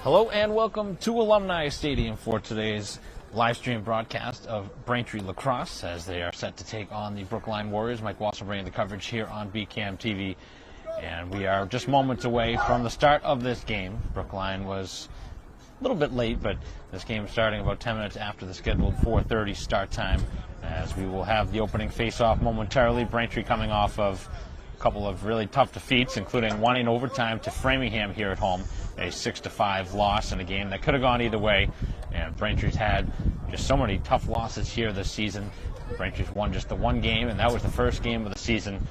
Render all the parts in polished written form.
Hello and welcome to Alumni Stadium for today's live stream broadcast of Braintree Lacrosse as they are set to take on the Brookline Warriors. Mike Wasser bringing the coverage here on BCAM TV. And we are just moments away from the start of this game. Brookline was a little bit late, but this game starting about 10 minutes after the scheduled 4:30 start time, as we will have the opening face-off momentarily. Braintree coming off of a couple of really tough defeats, including one in overtime to Framingham here at home, a 6-5 loss in a game that could have gone either way. And Braintree's had just so many tough losses here this season. Braintree's won just the one game, and that was the first game of the season.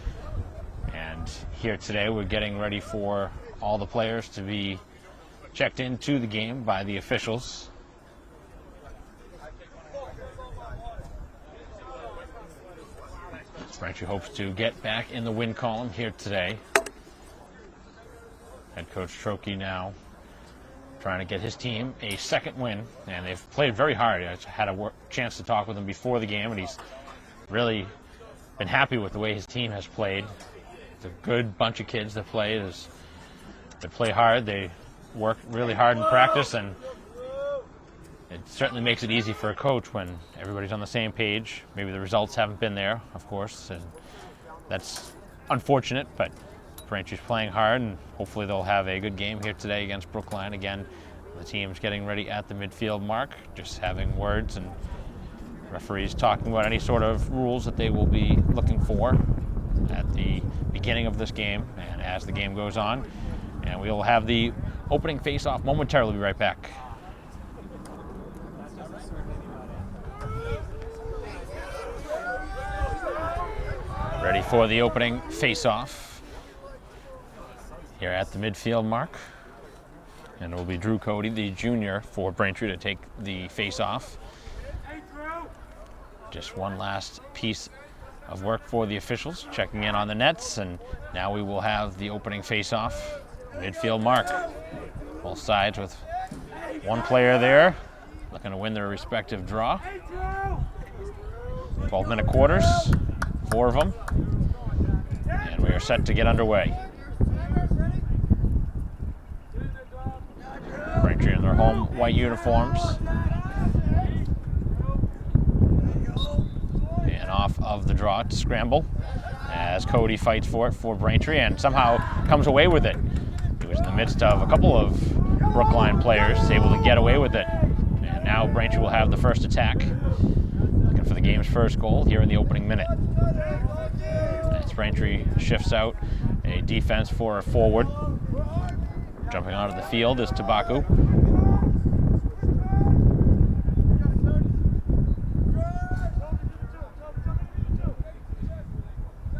And here today we're getting ready for all the players to be checked into the game by the officials. Braintree hopes to get back in the win column here today. Head coach Trokey now trying to get his team a second win, and they've played very hard. I had a chance to talk with him before the game, and he's really been happy with the way his team has played. It's a good bunch of kids that play. They play hard. They work really hard in practice, and it certainly makes it easy for a coach when everybody's on the same page. Maybe the results haven't been there, of course, and that's unfortunate, but Braintree's playing hard, and hopefully they'll have a good game here today against Brookline. Again, the team's getting ready at the midfield mark, just having words, and referees talking about any sort of rules that they will be looking for at the beginning of this game and as the game goes on. And we will have the opening face-off momentarily. We'll be right back. Ready for the opening face-off here at the midfield mark. And it will be Drew Cody, the junior for Braintree, to take the face-off. Just one last piece of work for the officials, checking in on the nets, and now we will have the opening face-off midfield mark. Both sides with one player there looking to win their respective draw. 12-minute quarters, 4 of them, and we are set to get underway. Braintree in their home white uniforms. And off of the draw to scramble as Cody fights for it for Braintree and somehow comes away with it. He was in the midst of a couple of Brookline players able to get away with it. And now Braintree will have the first attack, looking for the game's first goal here in the opening minute. As Braintree shifts out a defense for a forward. Jumping onto the field is Tabaku.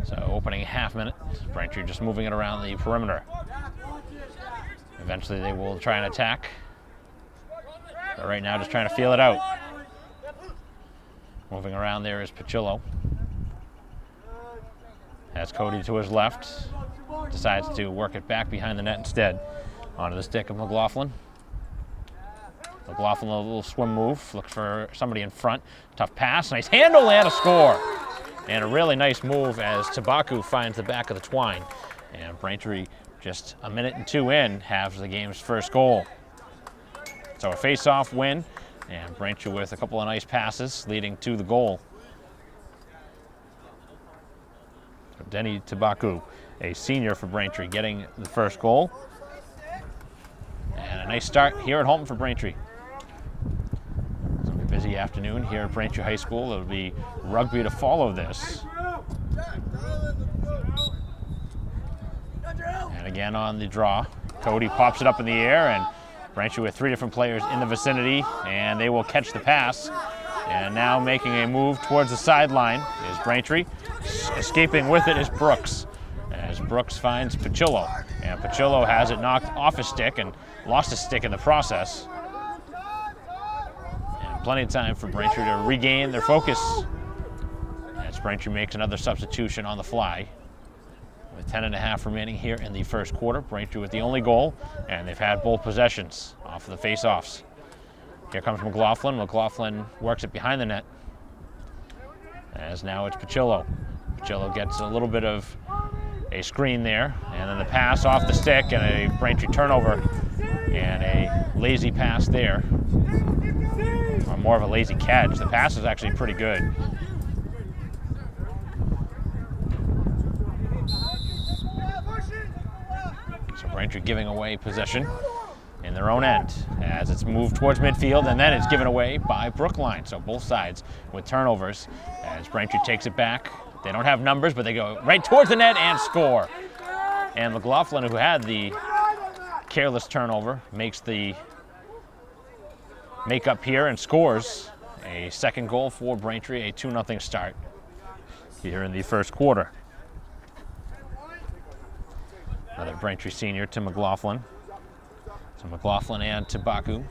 So opening half minute, Braintree just moving it around the perimeter. Eventually they will try and attack. But right now just trying to feel it out. Moving around there is Pachillo. Has Cody to his left. Decides to work it back behind the net instead. Onto the stick of McLaughlin. McLaughlin, a little swim move. Looks for somebody in front. Tough pass. Nice handle and a score. And a really nice move as Tabaku finds the back of the twine. And Braintree, just a minute and 2 in, has the game's first goal. So a face-off win. And Braintree with a couple of nice passes leading to the goal. Denny Tabaku, a senior for Braintree, getting the first goal. And a nice start here at home for Braintree. It's a busy afternoon here at Braintree High School. There'll be rugby to follow this. And again on the draw, Cody pops it up in the air, and Braintree with 3 different players in the vicinity, and they will catch the pass. And now making a move towards the sideline is Braintree. Escaping with it is Brooks, as Brooks finds Pachillo. And Pachillo has it knocked off his stick and lost his stick in the process. And plenty of time for Braintree to regain their focus as Braintree makes another substitution on the fly. With 10.5 remaining here in the first quarter, Braintree with the only goal, and they've had both possessions off of the face-offs. Here comes McLaughlin. McLaughlin works it behind the net, as now it's Pachillo. Pachillo gets a little bit of a screen there, and then the pass off the stick and a Braintree turnover And a lazy pass there, or more of a lazy catch. The pass is actually pretty good. So Braintree giving away possession in their own end as it's moved towards midfield, and then it's given away by Brookline. So both sides with turnovers as Braintree takes it back. They don't have numbers, but they go right towards the net and score. And McLaughlin, who had the careless turnover, makes the make up here and scores a second goal for Braintree, a 2-0 start here in the first quarter. Another Braintree senior to McLaughlin. So McLaughlin and Tabaku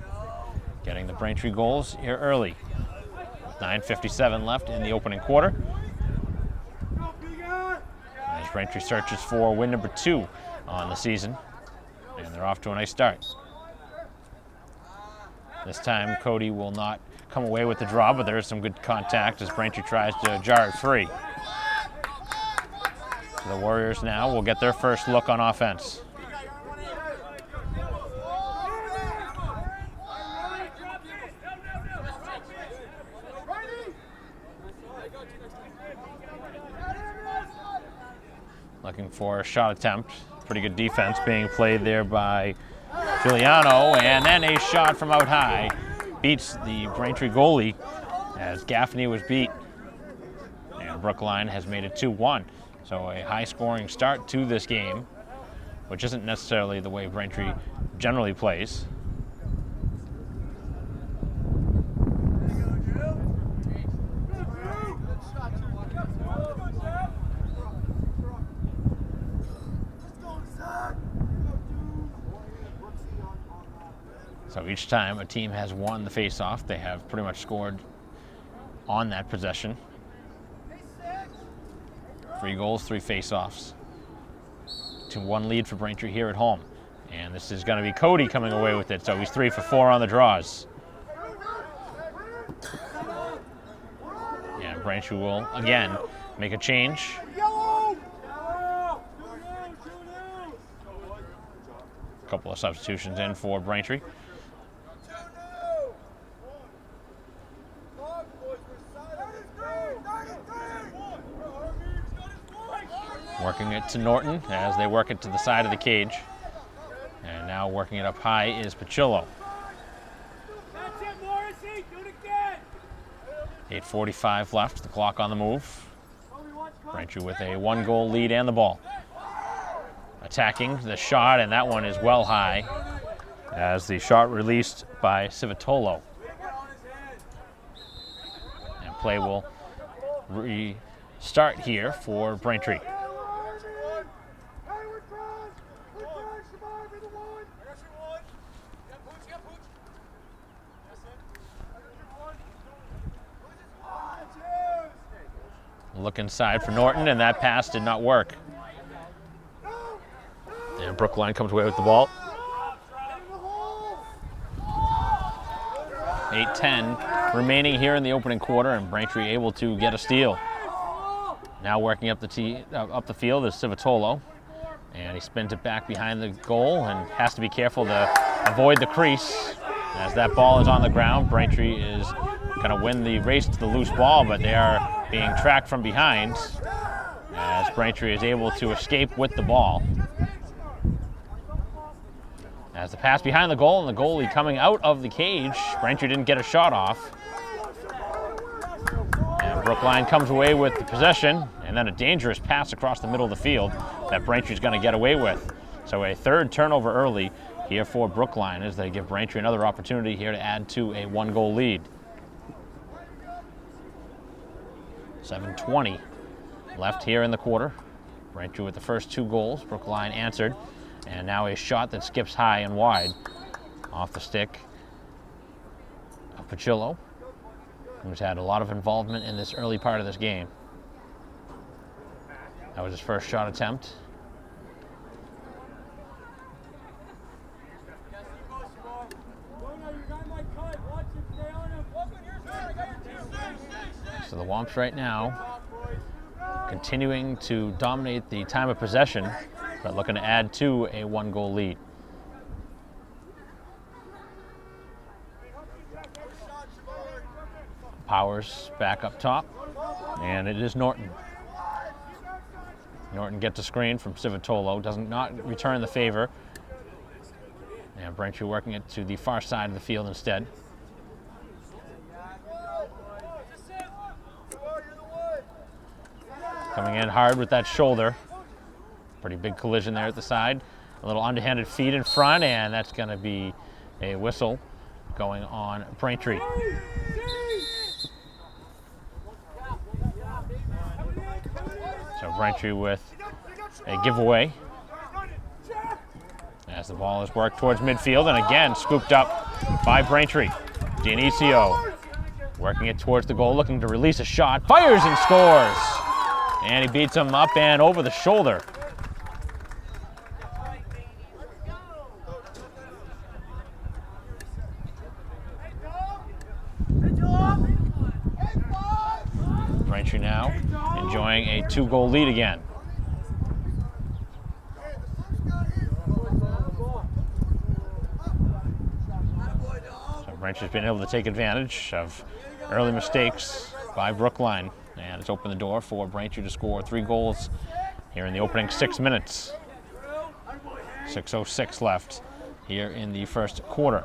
getting the Braintree goals here early. 9:57 left in the opening quarter. As Braintree searches for win number 2 on the season. And they're off to a nice start. This time Cody will not come away with the draw, but there is some good contact as Braintree tries to jar it free. The Warriors now will get their first look on offense. Looking for a shot attempt. Pretty good defense being played there by Giuliano, and then a shot from out high beats the Braintree goalie as Gaffney was beat. And Brookline has made it 2-1. So a high-scoring start to this game, which isn't necessarily the way Braintree generally plays. So each time a team has won the face-off, they have pretty much scored on that possession. 3 goals, 3 face-offs. 2-1 lead for Braintree here at home. And this is going to be Cody coming away with it, so he's 3 for 4 on the draws. And Braintree will, again, make a change. A couple of substitutions in for Braintree. Working it to Norton as they work it to the side of the cage. And now working it up high is Pacillo. 8:45 left, the clock on the move. Braintree with a 1-goal lead and the ball. Attacking the shot, and that one is well high as the shot released by Civitolo. And play will restart here for Braintree. Look inside for Norton, and that pass did not work. And Brookline comes away with the ball. 8:10 remaining here in the opening quarter, and Braintree able to get a steal. Now working up the field is Civitolo, and he spins it back behind the goal and has to be careful to avoid the crease. As that ball is on the ground, Braintree is going to win the race to the loose ball, but they are being tracked from behind as Braintree is able to escape with the ball. As the pass behind the goal and the goalie coming out of the cage, Braintree didn't get a shot off. And Brookline comes away with the possession, and then a dangerous pass across the middle of the field that Braintree's going to get away with. So a third turnover early here for Brookline as they give Braintree another opportunity here to add to a 1-goal lead. 7:20 left here in the quarter. Braintree with the first 2 goals. Brookline answered. And now a shot that skips high and wide off the stick of Pacillo, who's had a lot of involvement in this early part of this game. That was his first shot attempt. So the Wamps right now continuing to dominate the time of possession, but looking to add to a 1-goal lead. Powers back up top, and it is Norton. Norton gets a screen from Civitolo, does not return the favor. And Braintree working it to the far side of the field instead. Coming in hard with that shoulder. Pretty big collision there at the side. A little underhanded feed in front, and that's going to be a whistle going on Braintree. So Braintree with a giveaway as the ball is worked towards midfield, and again scooped up by Braintree. Dionisio working it towards the goal, looking to release a shot, fires and scores! And he beats him up and over the shoulder. Braintree now enjoying a 2-goal lead again. So Braintree's been able to take advantage of early mistakes by Brookline, and it's opened the door for Braintree to score 3 goals here in the opening 6 minutes. 6:06 left here in the first quarter.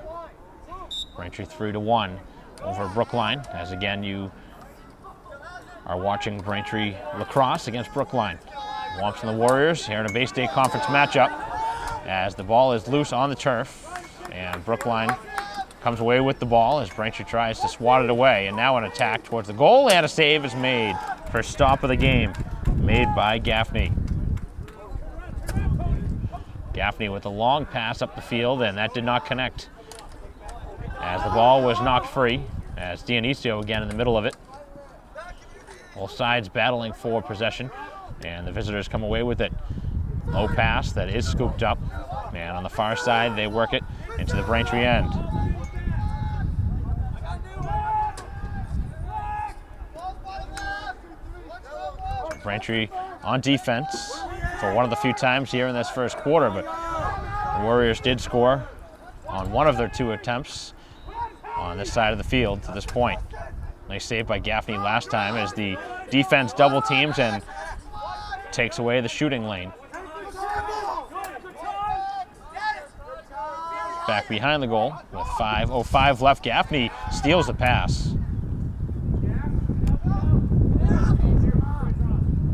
Braintree 3-1 over Brookline, as again you are watching Braintree Lacrosse against Brookline. Wamps and the Warriors here in a Base Day Conference matchup as the ball is loose on the turf, and Brookline comes away with the ball as Braintree tries to swat it away, and now an attack towards the goal, and a save is made. First stop of the game made by Gaffney. Gaffney with a long pass up the field, and that did not connect as the ball was knocked free, as Dionisio again in the middle of it. Both sides battling for possession, and the visitors come away with it. Low pass that is scooped up, and on the far side they work it into the Braintree end. So Braintree on defense for one of the few times here in this first quarter, but the Warriors did score on one of their 2 attempts on this side of the field to this point. Nice save by Gaffney last time as the defense double teams and takes away the shooting lane. Back behind the goal with 5:05 left. Gaffney steals the pass.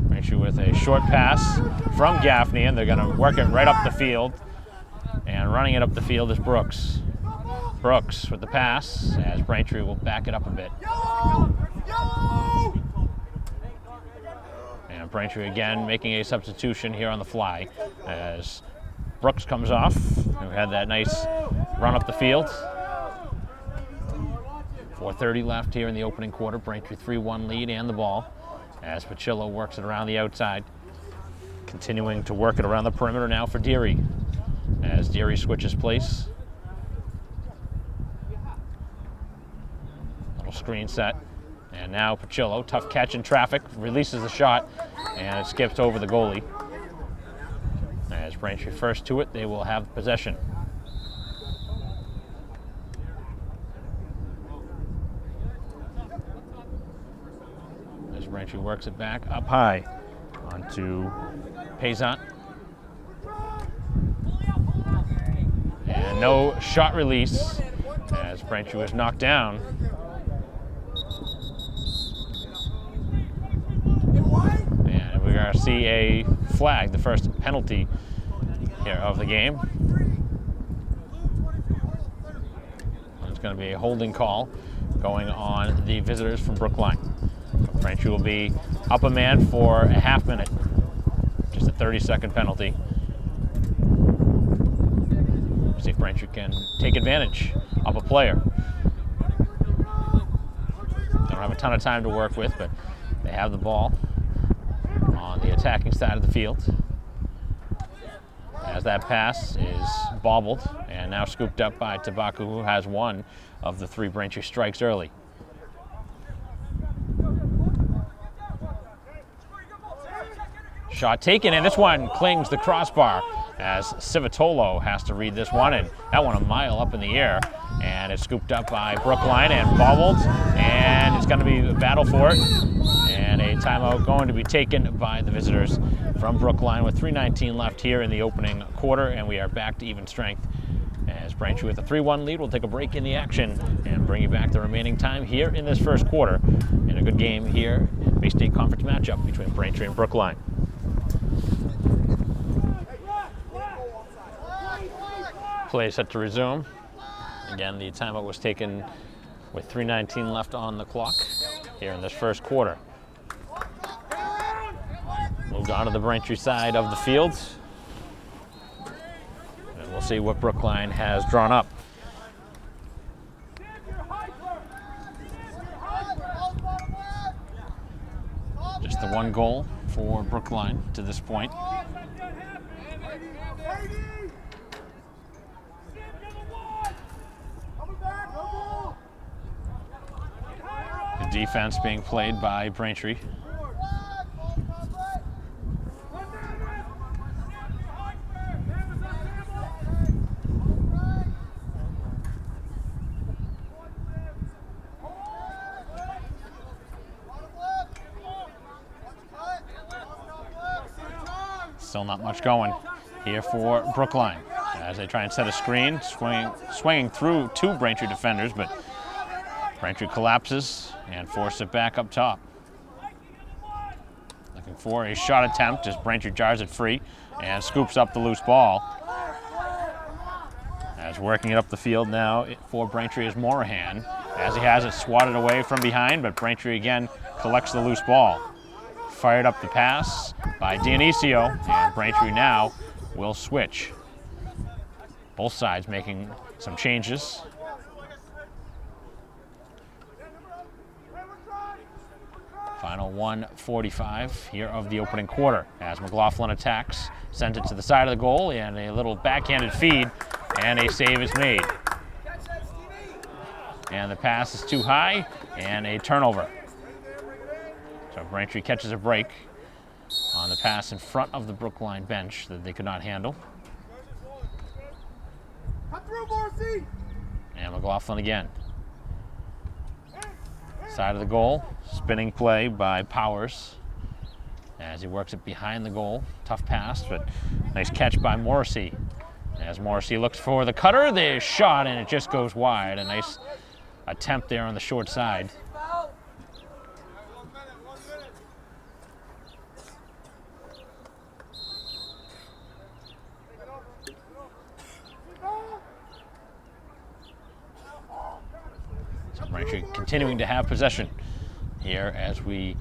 Braintree with a short pass from Gaffney, and they're going to work it right up the field. And running it up the field is Brooks. Brooks with the pass as Braintree will back it up a bit. And Braintree again making a substitution here on the fly as Brooks comes off, who had that nice run up the field. 4:30 left here in the opening quarter. Braintree 3-1 lead and the ball as Pacillo works it around the outside. Continuing to work it around the perimeter now for Deary as Deary switches place. Screen set, and now Pacillo, tough catch in traffic, releases the shot, and it skips over the goalie. As Braintree first to it, they will have possession. As Braintree works it back up high onto Payzant. And no shot release as Braintree was knocked down. And we're going to see a flag, the first penalty here of the game. It's going to be a holding call going on the visitors from Brookline. Braintree will be up a man for a half minute. Just a 30-second penalty. See if Braintree can take advantage of a player. Don't have a ton of time to work with, but they have the ball on the attacking side of the field. As that pass is bobbled and now scooped up by Tabaku, who has one of the 3 Braintree strikes early. Shot taken, and this one clings the crossbar. as Civitolo has to read this one, and that one a mile up in the air, and it's scooped up by Brookline and bobbled, and it's going to be a battle for it, and a timeout going to be taken by the visitors from Brookline with 3:19 left here in the opening quarter, and we are back to even strength. As Braintree with a 3-1 lead, we'll take a break in the action and bring you back the remaining time here in this first quarter in a good game here in Bay State Conference matchup between Braintree and Brookline. Play set to resume. Again, the timeout was taken with 3:19 left on the clock here in this first quarter. Moved on to the Braintree side of the field. And we'll see what Brookline has drawn up. Just the one goal for Brookline to this point. The defense being played by Braintree. Still not much going here for Brookline as they try and set a screen, swinging through two Braintree defenders, but Braintree collapses and forces it back up top. Looking for a shot attempt as Braintree jars it free and scoops up the loose ball. As working it up the field now for Braintree is Morahan, as he has it swatted away from behind, but Braintree again collects the loose ball. Fired up the pass by Dionisio, and Braintree now will switch. Both sides making some changes. Final 1:45 here of the opening quarter as McLaughlin attacks, sends it to the side of the goal, and a little backhanded feed, and a save is made. And the pass is too high, and a turnover. So Braintree catches a break on the pass in front of the Brookline bench that they could not handle. And McLaughlin again. Side of the goal, spinning play by Powers as he works it behind the goal. Tough pass, but nice catch by Morrissey. As Morrissey looks for the cutter, the shot, and it just goes wide. A nice attempt there on the short side. Braintree continuing to have possession here as we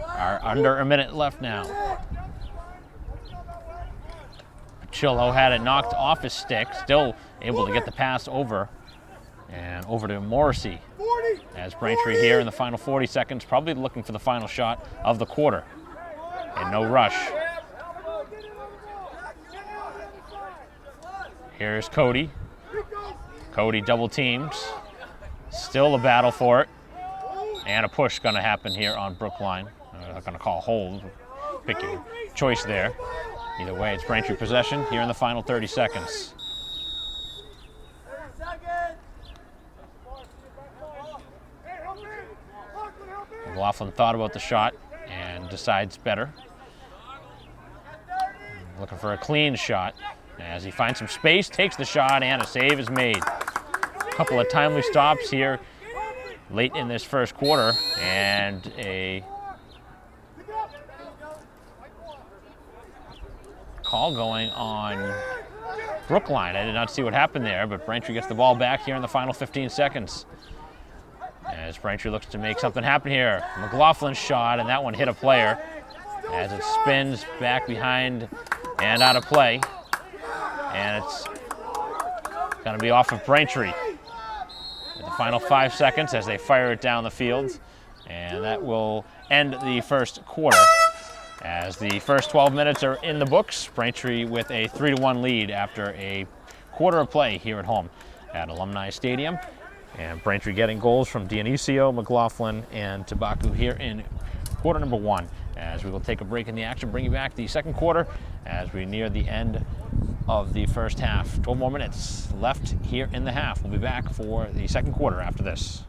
are under a minute left now. Pachillo had it knocked off his stick, still able to get the pass over, and over to Morrissey. As Braintree here in the final 40 seconds, probably looking for the final shot of the quarter. And no rush. Here's Cody. Cody double teams. Still a battle for it, and a push going to happen here on Brookline. I'm not going to call a hold. Pick your choice there. Either way, it's Braintree possession here in the final 30 seconds. McLaughlin thought about the shot and decides better. Looking for a clean shot as he finds some space, takes the shot, and a save is made. Couple of timely stops here late in this first quarter, and a call going on Brookline. I did not see what happened there, but Braintree gets the ball back here in the final 15 seconds. As Braintree looks to make something happen here. McLaughlin's shot, and that one hit a player as it spins back behind and out of play. And it's going to be off of Braintree. The final 5 seconds as they fire it down the field, and that will end the first quarter as the first 12 minutes are in the books. Braintree with a 3-1 lead after a quarter of play here at home at Alumni Stadium, and Braintree getting goals from Dionisio, McLaughlin, and Tabaku here in quarter number 1. As we will take a break in the action, bring you back the second quarter as we near the end of the first half. 12 more minutes left here in the half. We'll be back for the second quarter after this.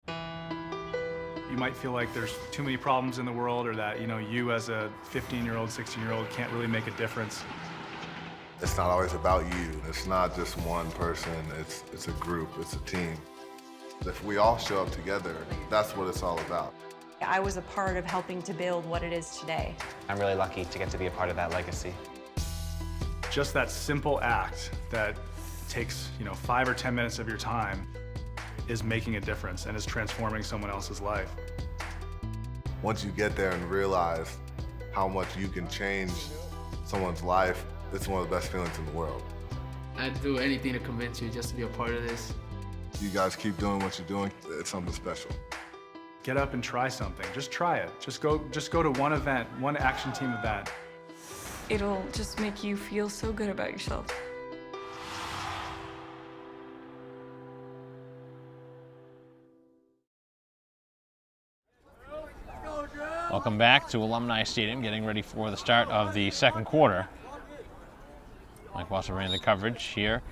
You might feel like there's too many problems in the world, or that, you know, you as a 15-year-old, 16-year-old can't really make a difference. It's not always about you. It's not just one person. It's a group. It's a team. If we all show up together, that's what it's all about. I was a part of helping to build what it is today. I'm really lucky to get to be a part of that legacy. Just that simple act that takes, 5 or 10 minutes of your time is making a difference and is transforming someone else's life. Once you get there and realize how much you can change someone's life, it's one of the best feelings in the world. I'd do anything to convince you just to be a part of this. You guys keep doing what you're doing, it's something special. Get up and try something. Just try it. Just go to one event, one action team event. It'll just make you feel so good about yourself. Welcome back to Alumni Stadium, getting ready for the start of the second quarter. Mike Wasser ran the coverage here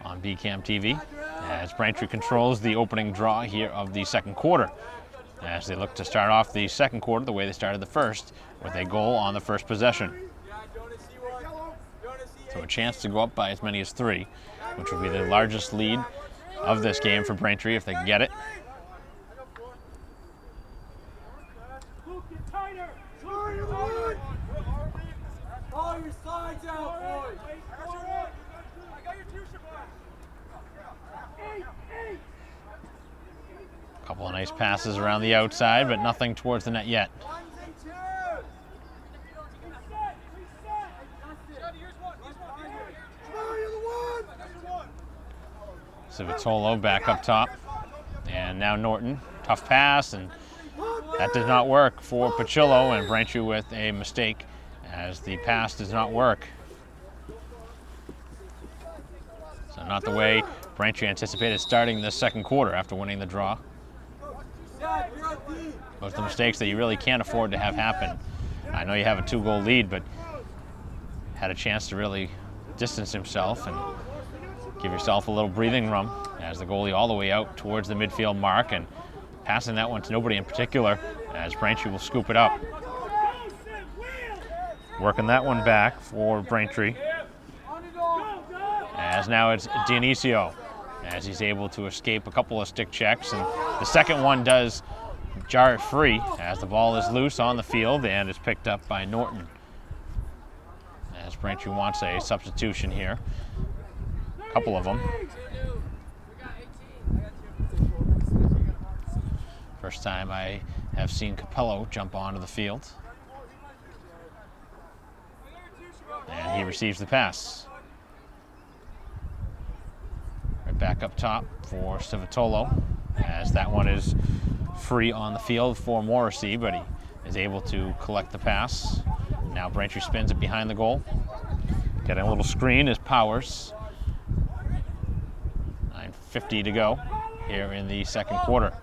on BCAM TV as Braintree controls the opening draw here of the second quarter, as they look to start off the second quarter the way they started the first, with a goal on the first possession. So a chance to go up by as many as 3, which will be the largest lead of this game for Braintree if they can get it. Couple of nice passes around the outside, but nothing towards the net yet. Civitolo back up top, and now Norton. Tough pass, and that does not work for Pachillo, and Braintree with a mistake as the pass does not work. So not the way Braintree anticipated starting this second quarter after winning the draw. Those are the mistakes that you really can't afford to have happen. I know you have a 2-goal lead, but had a chance to really distance himself and give yourself a little breathing room as the goalie all the way out towards the midfield mark and passing that one to nobody in particular as Braintree will scoop it up. Working that one back for Braintree, as now it's Dionisio, as he's able to escape a couple of stick checks, and the second one does jar it free as the ball is loose on the field and is picked up by Norton, as Braintree wants a substitution here. A couple of them. First time I have seen Capello jump onto the field. And he receives the pass. Right back up top for Civitolo, as that one is free on the field for Morrissey, but he is able to collect the pass. Now Braintree spins it behind the goal. Getting a little screen is Powers. 9:50 to go here in the second quarter.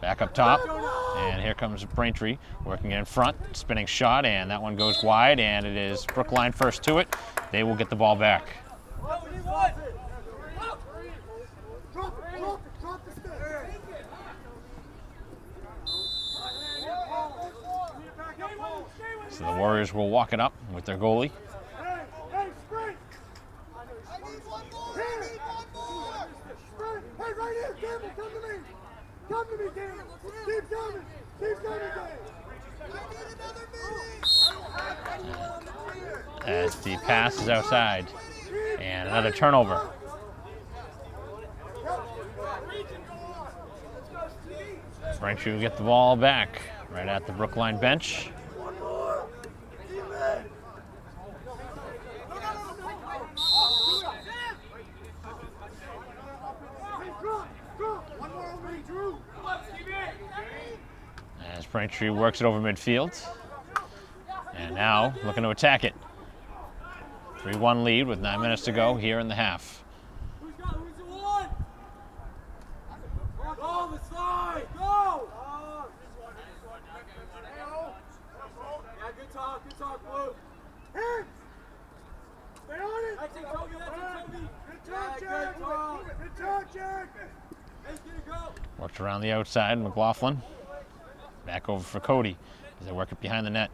Back up top, and here comes Braintree working in front, spinning shot, and that one goes wide, and it is Brookline first to it. They will get the ball back. So the Warriors will walk it up with their goalie. Come to me, Campbell. Keep coming. Keep coming, As the pass is outside, and another turnover. Braintree will get the ball back right at the Brookline bench. As Braintree works it over midfield. And now looking to attack it. 3-1 lead with 9 minutes to go here in the half. Who's the one? Go, the side! Go! Worked around the outside, McLaughlin. Back over for Cody as they work it behind the net.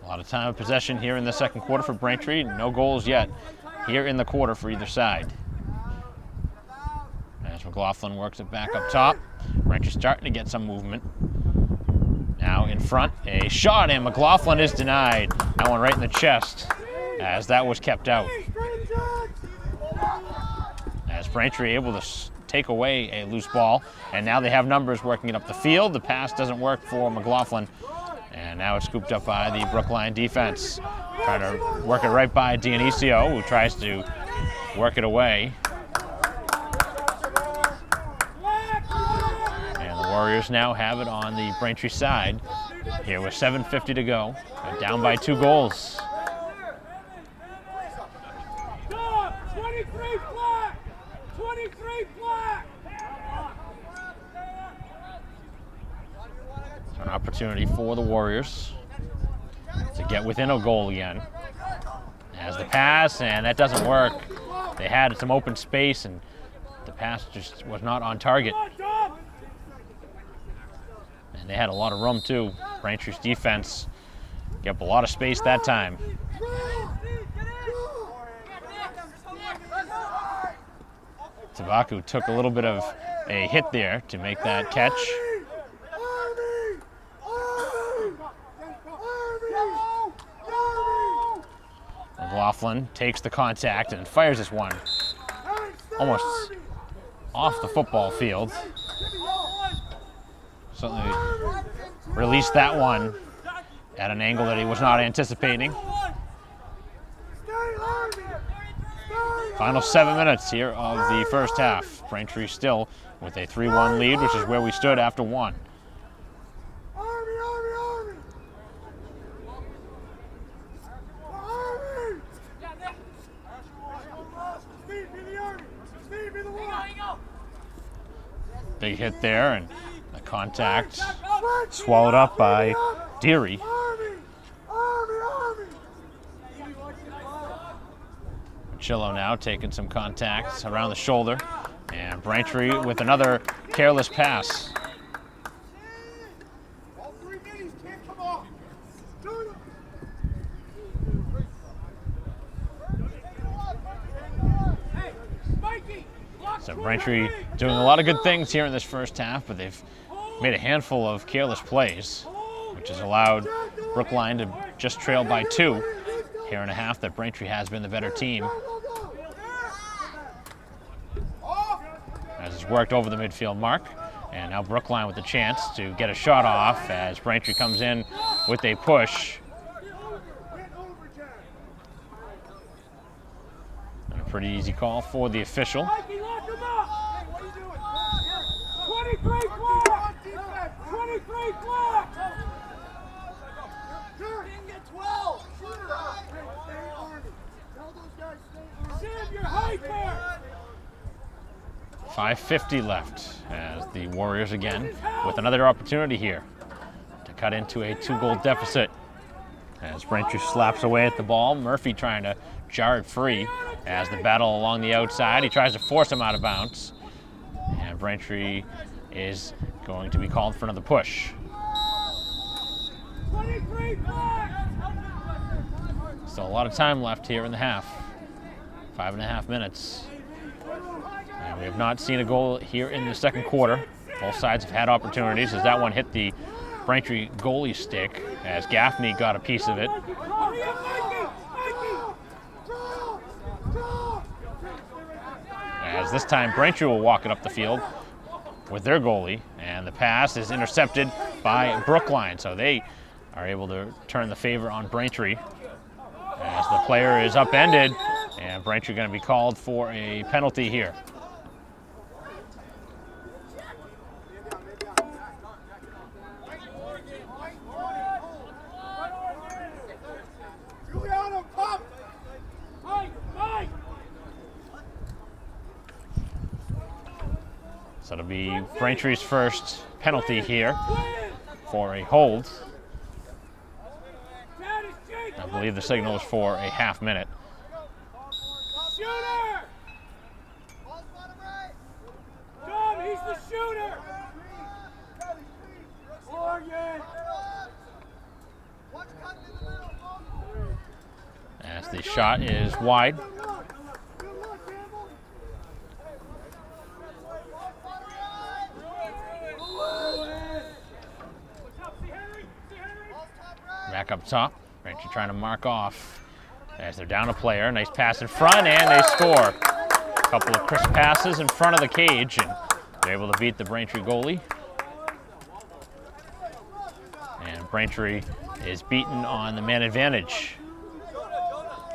A lot of time of possession here in the second quarter for Braintree. No goals yet here in the quarter for either side. As McLaughlin works it back up top. Braintree starting to get some movement. Now in front, a shot, and McLaughlin is denied. That one right in the chest as that was kept out. As Braintree able to take away a loose ball, and now they have numbers working it up the field. The pass doesn't work for McLaughlin, and now it's scooped up by the Brookline defense. Trying to work it right by Dionisio, who tries to work it away. And the Warriors now have it on the Braintree side here with 7:50 to go. They're down by 2 goals. 23 flag! 23 flag! So an opportunity for the Warriors to get within a goal again. As the pass, and that doesn't work. They had some open space, and the pass just was not on target. And they had a lot of room too. Braintree's defense gave up a lot of space that time. Tabaku took a little bit of a hit there to make that catch. McLaughlin takes the contact and fires this one almost off the football field. Certainly released that one at an angle that he was not anticipating. Final 7 minutes here of the first half. Braintree still with a 3-1 lead, which is where we stood after 1. Big hit there, and the contact swallowed up by Deary. Chillo now taking some contacts around the shoulder, and Braintree with another careless pass. So Braintree doing a lot of good things here in this first half, but they've made a handful of careless plays, which has allowed Brookline to just trail by 2 here in a half that Braintree has been the better team. As it's worked over the midfield mark, and now Brookline with the chance to get a shot off as Braintree comes in with a push. And a pretty easy call for the official. 23 flag! 23 flag! Didn't get 12! Sam, you're high there! 5:50 left as the Warriors again with another opportunity here to cut into a 2-goal deficit. As Braintree slaps away at the ball, Murphy trying to jar it free as the battle along the outside. He tries to force him out of bounds, and Braintree is going to be called for another push. 23 flag! Still a lot of time left here in the half. 5.5 minutes. And we have not seen a goal here in the second quarter. Both sides have had opportunities as that one hit the Braintree goalie stick as Gaffney got a piece of it. As this time Braintree will walk it up the field with their goalie, and the pass is intercepted by Brookline, so they are able to turn the favor on Braintree as the player is upended, and Braintree going to be called for a penalty here. So it'll be Braintree's first penalty here for a hold. I believe the signal is for a half minute. Shooter! shot is wide. Back up top. Braintree trying to mark off as they're down a player. Nice pass in front, and they score. A couple of crisp passes in front of the cage, and they're able to beat the Braintree goalie. And Braintree is beaten on the man advantage.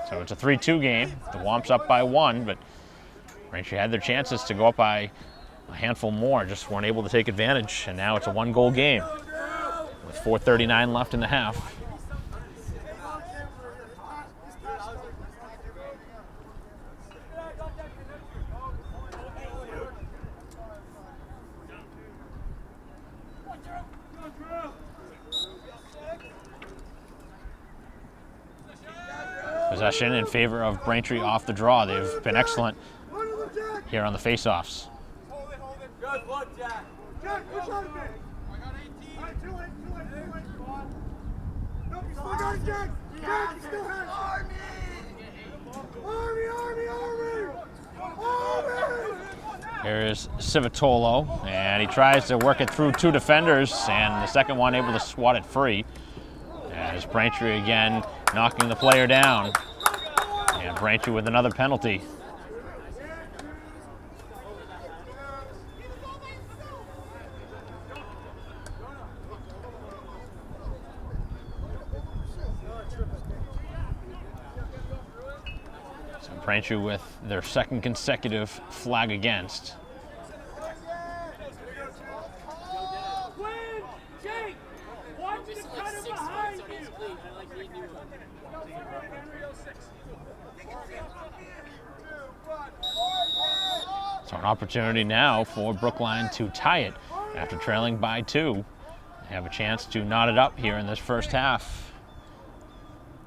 So it's a 3-2 game. The Wamps up by 1, but Braintree had their chances to go up by a handful more, just weren't able to take advantage. And now it's a 1-goal game with 4:39 left in the half. Possession in favor of Braintree off the draw. They've been excellent here on the faceoffs. Good look, Jack. Jack, push on a bit. I got 18. All right, 2 in. Nope, you still got it, Jack. Jack, you still have it. Army! Here's Civitolo, and he tries to work it through 2 defenders, and the second one able to swat it free. As Braintree again knocking the player down. And Braintree with another penalty. So Braintree with their second consecutive flag against. So an opportunity now for Brookline to tie it after trailing by 2. They have a chance to knot it up here in this first half.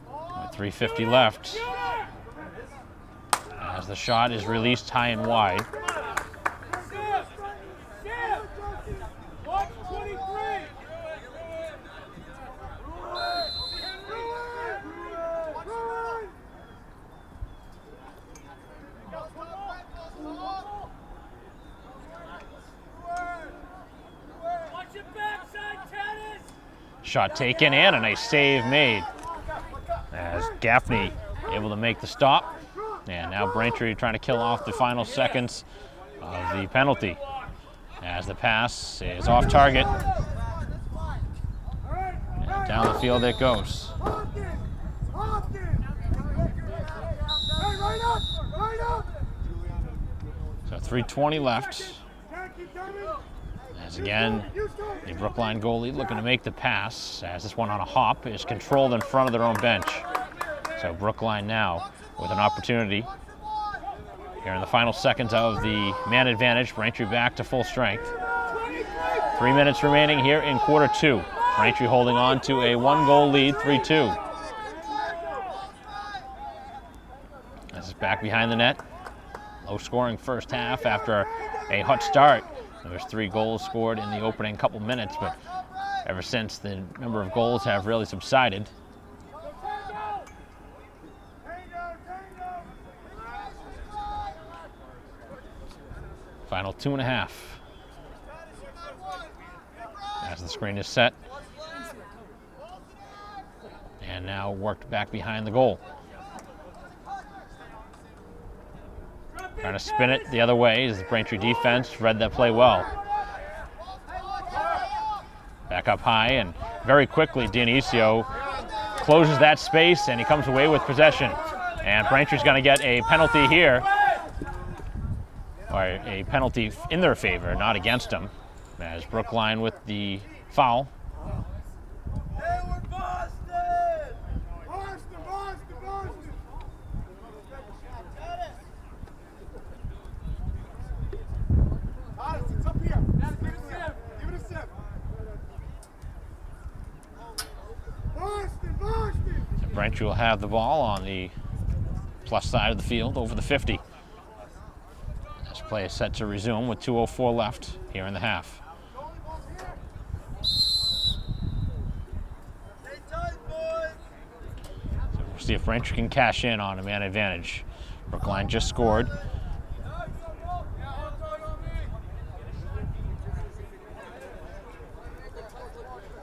With 3:50 left. As the shot is released high and wide. Shot taken and a nice save made as Gaffney able to make the stop. And now Braintree trying to kill off the final seconds of the penalty as the pass is off target. And down the field it goes. So 3:20 left. As again, the Brookline goalie looking to make the pass as this one on a hop is controlled in front of their own bench. So Brookline now with an opportunity here in the final seconds of the man advantage. Braintree back to full strength. 3 minutes remaining here in quarter 2. Braintree holding on to a 1-goal lead, 3-2. This is back behind the net. Low scoring first half after a hot start. There was 3 goals scored in the opening couple minutes, but ever since the number of goals have really subsided. Final 2.5. As the screen is set. And now worked back behind the goal. Trying to spin it the other way as the Braintree defense read that play well. Back up high and very quickly Dionisio closes that space and he comes away with possession. And Braintree's going to get a penalty here. Or a penalty in their favor, not against them. As Brookline with the foul. Braintree will have the ball on the plus side of the field over the 50. This play is set to resume with 2:04 left here in the half. So we'll see if Braintree can cash in on a man advantage. Brookline just scored.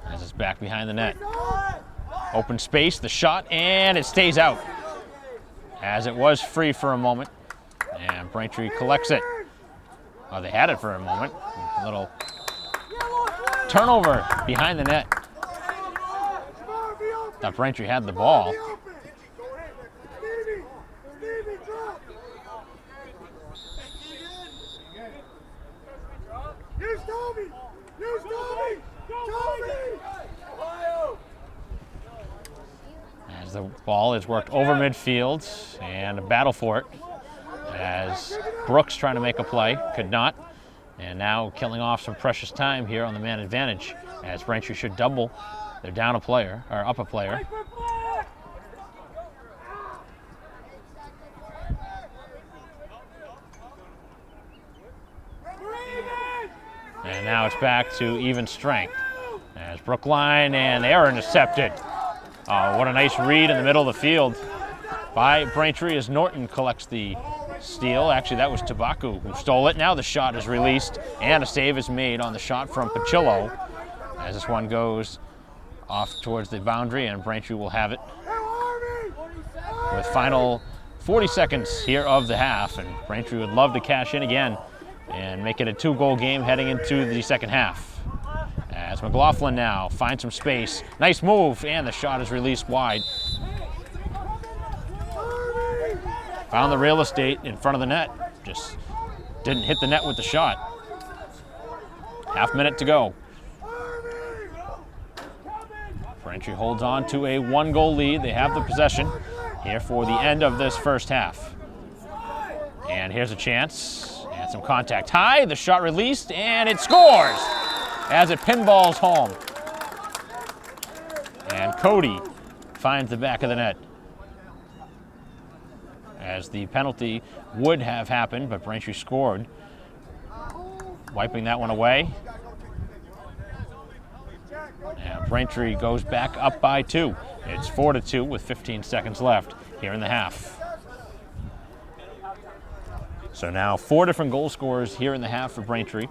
As it's back behind the net. Open space, the shot, and it stays out. As it was free for a moment. And Braintree collects it. Oh, they had it for a moment. A little turnover behind the net. Thought Braintree had the ball. As the ball is worked over midfield and a battle for it. As Brooks trying to make a play, could not. And now killing off some precious time here on the man advantage. As Braintree should double. They're down a player, or up a player. And now it's back to even strength. As Brookline, and they are intercepted. What a nice read in the middle of the field by Braintree as Norton collects the steal. Actually, that was Tabaku who stole it. Now the shot is released, and a save is made on the shot from Pachillo. As this one goes off towards the boundary, and Braintree will have it with final 40 seconds here of the half. And Braintree would love to cash in again and make it a 2-goal game heading into the second half. As McLaughlin now finds some space. Nice move, and the shot is released wide. Found the real estate in front of the net. Just didn't hit the net with the shot. Half minute to go. Braintree holds on to a 1-goal lead. They have the possession here for the end of this first half. And here's a chance. And some contact high. The shot released, and it scores as it pinballs home. And Cody finds the back of the net. As the penalty would have happened, but Braintree scored. Wiping that one away. And Braintree goes back up by 2. It's 4-2 with 15 seconds left here in the half. So now 4 different goal scorers here in the half for Braintree.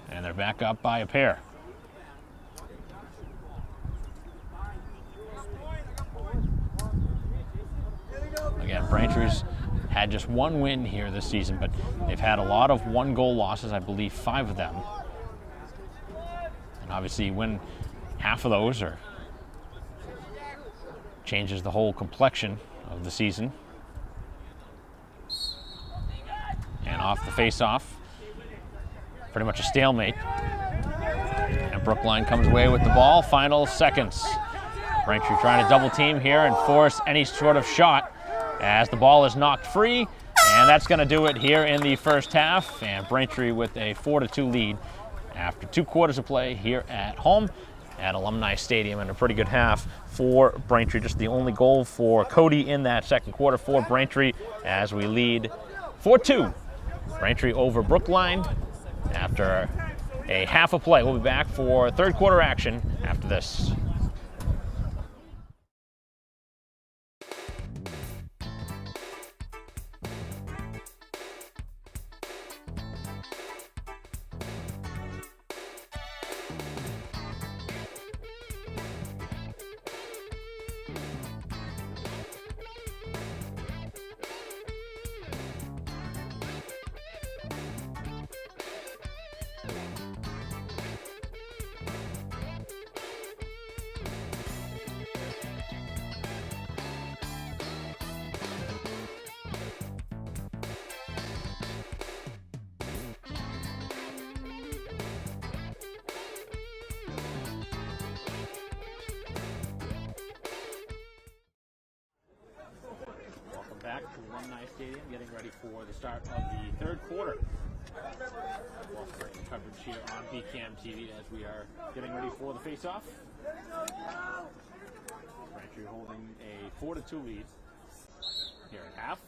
And they're back up by a pair. Again, Braintree's had just 1 win here this season, but they've had a lot of 1-goal losses, I believe 5 of them. And obviously win half of those or changes the whole complexion of the season. And off the face-off, pretty much a stalemate. And Brookline comes away with the ball, final seconds. Braintree trying to double team here and force any sort of shot as the ball is knocked free, and that's going to do it here in the first half. And Braintree with a 4-2 lead after 2 quarters of play here at home at Alumni Stadium, and a pretty good half for Braintree. Just the only goal for Cody in that second quarter for Braintree as we lead 4-2. Braintree over Brookline after a half a play. We'll be back for third quarter action after this. Back to Alumni Stadium, getting ready for the start of the third quarter. Offering coverage here on BCAM TV as we are getting ready for the face-off. Braintree holding a 4-2 lead here at half.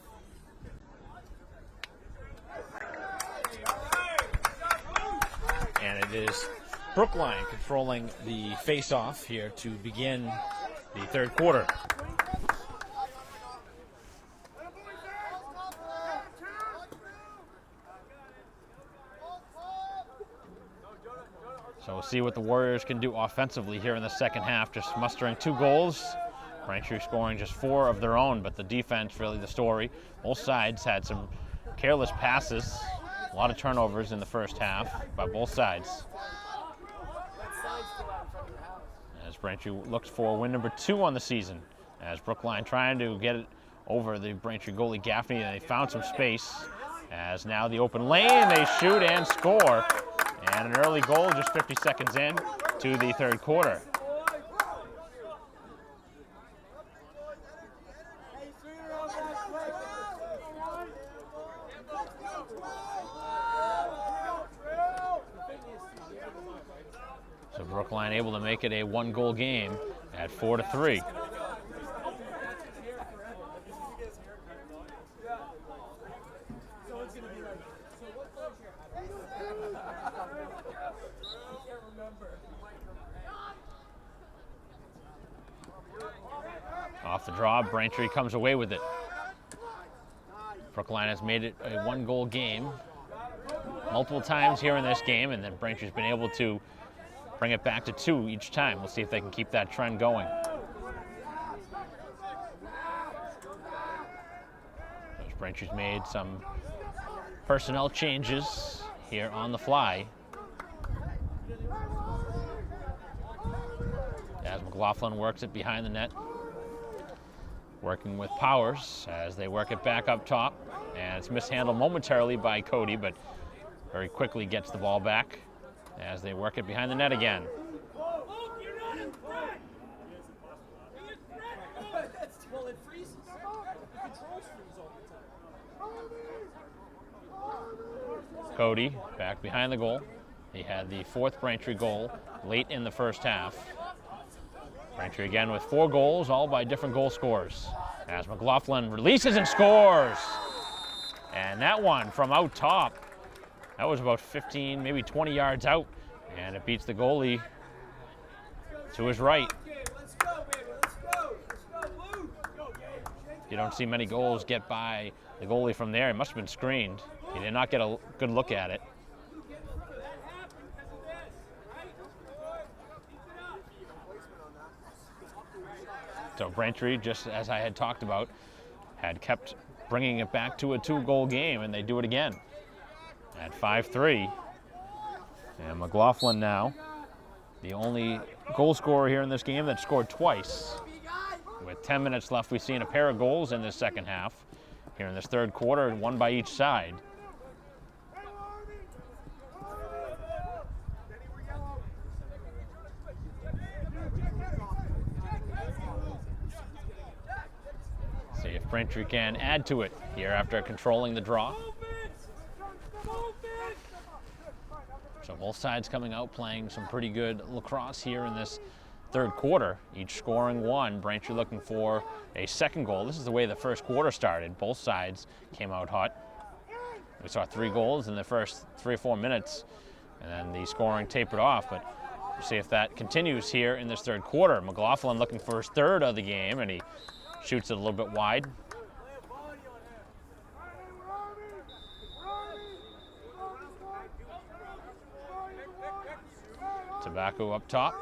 And it is Brookline controlling the face-off here to begin the third quarter. So we'll see what the Warriors can do offensively here in the second half, just mustering 2 goals. Braintree scoring just 4 of their own, but the defense really the story. Both sides had some careless passes, a lot of turnovers in the first half by both sides. As Braintree looks for win number 2 on the season, as Brookline trying to get it over the Braintree goalie Gaffney, and they found some space. As now the open lane, they shoot and score. And an early goal just 50 seconds in to the third quarter. So Brookline able to make it a 1-goal game at 4-3. Off the draw, Braintree comes away with it. Brookline has made it a 1-goal game multiple times here in this game, and then Braintree's been able to bring it back to 2 each time. We'll see if they can keep that trend going. Braintree's made some personnel changes here on the fly. As McLaughlin works it behind the net, working with Powers as they work it back up top. And it's mishandled momentarily by Cody, but very quickly gets the ball back as they work it behind the net again. Cody back behind the goal. He had the 4th Braintree goal late in the first half. Braintree again with 4 goals, all by different goal scorers. As McLaughlin releases and scores. And that one from out top, that was about 15, maybe 20 yards out. And it beats the goalie to his right. You don't see many goals get by the goalie from there. It must have been screened. He did not get a good look at it. So Braintree, just as I had talked about, had kept bringing it back to a 2-goal game, and they do it again at 5-3. And McLaughlin now, the only goal scorer here in this game that scored twice. With 10 minutes left, we've seen a pair of goals in this second half. Here in this third quarter, 1 by each side. See if Braintree can add to it here after controlling the draw. So both sides coming out playing some pretty good lacrosse here in this third quarter, each scoring 1. Braintree looking for a 2nd goal. This is the way the first quarter started. Both sides came out hot. We saw 3 goals in the first 3 or 4 minutes, and then the scoring tapered off. But we'll see if that continues here in this third quarter. McLaughlin looking for his 3rd of the game, and he shoots it a little bit wide. Tobacco up top.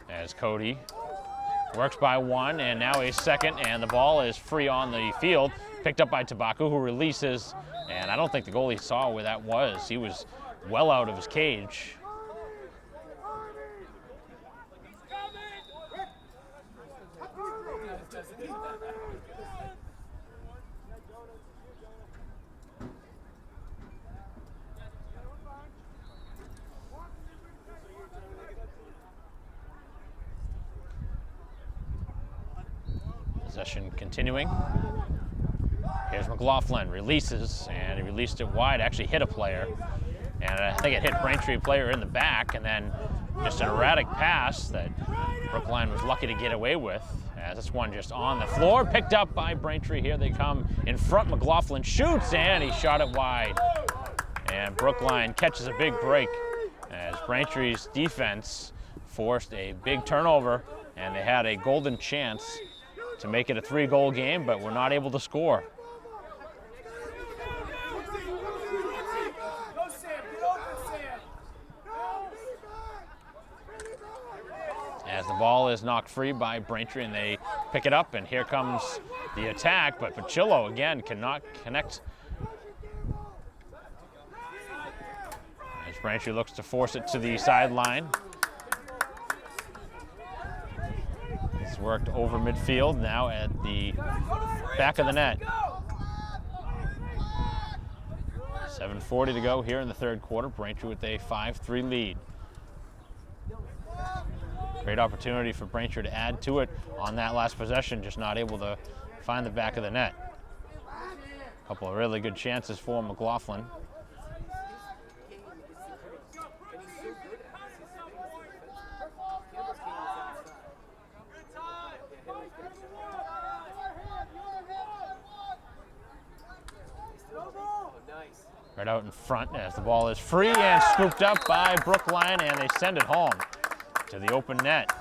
As Cody works by 1, and now a 2nd, and the ball is free on the field. Picked up by Tobacco, who releases, and I don't think the goalie saw where that was. He was well out of his cage. Possession continuing. Here's McLaughlin, releases, and he released it wide, actually hit a player. And I think it hit Braintree player in the back, and then just an erratic pass that Brookline was lucky to get away with, As this one just on the floor, picked up by Braintree. Here they come in front. McLaughlin shoots, and he shot it wide. And Brookline catches a big break as Braintree's defense forced a big turnover, and they had a golden chance to make it a 3-goal game, but were not able to score. As the ball is knocked free by Braintree, and they pick it up, and here comes the attack, but Pachillo again cannot connect. As Braintree looks to force it to the sideline. It's worked over midfield, now at the back of the net. 7:40 to go here in the third quarter. Braintree with a 5-3 lead. Great opportunity for Braintree to add to it on that last possession, just not able to find the back of the net. A couple of really good chances for McLaughlin. Right out in front as the ball is free and scooped up by Brookline, and they send it home to the open net.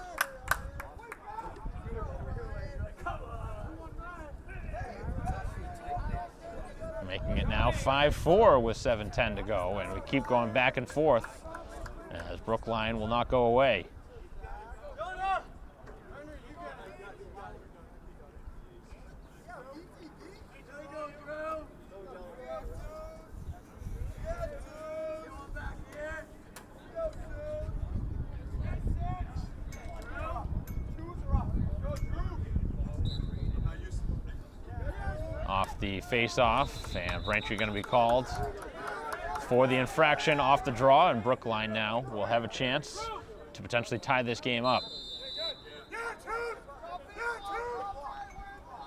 Making it now 5-4 with 7:10 to go, and we keep going back and forth as Brookline will not go away. Off the face-off, and Braintree going to be called for the infraction off the draw, and Brookline now will have a chance to potentially tie this game up.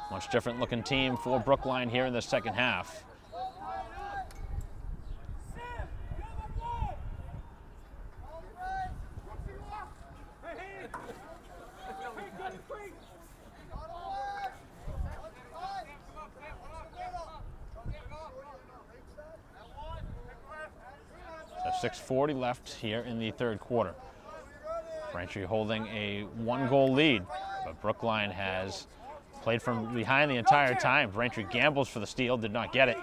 Much different looking team for Brookline here in the second half. So 6:40 left here in the third quarter. Braintree holding a 1-goal lead, but Brookline has played from behind the entire time. Braintree gambles for the steal, did not get it.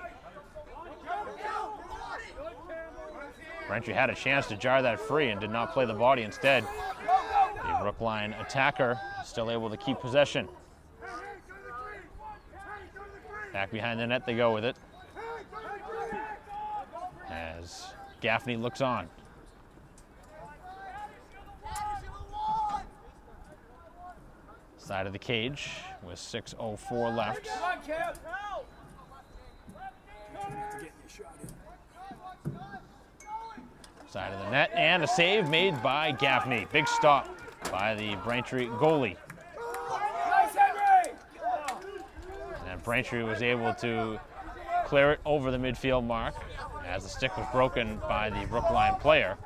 Braintree had a chance to jar that free and did not play the body instead. The Brookline attacker still able to keep possession. Back behind the net they go with it, as Gaffney looks on. Side of the cage with 6:04 left. Side of the net, and a save made by Gaffney. Big stop by the Braintree goalie. And Braintree was able to clear it over the midfield mark as the stick was broken by the Brookline player.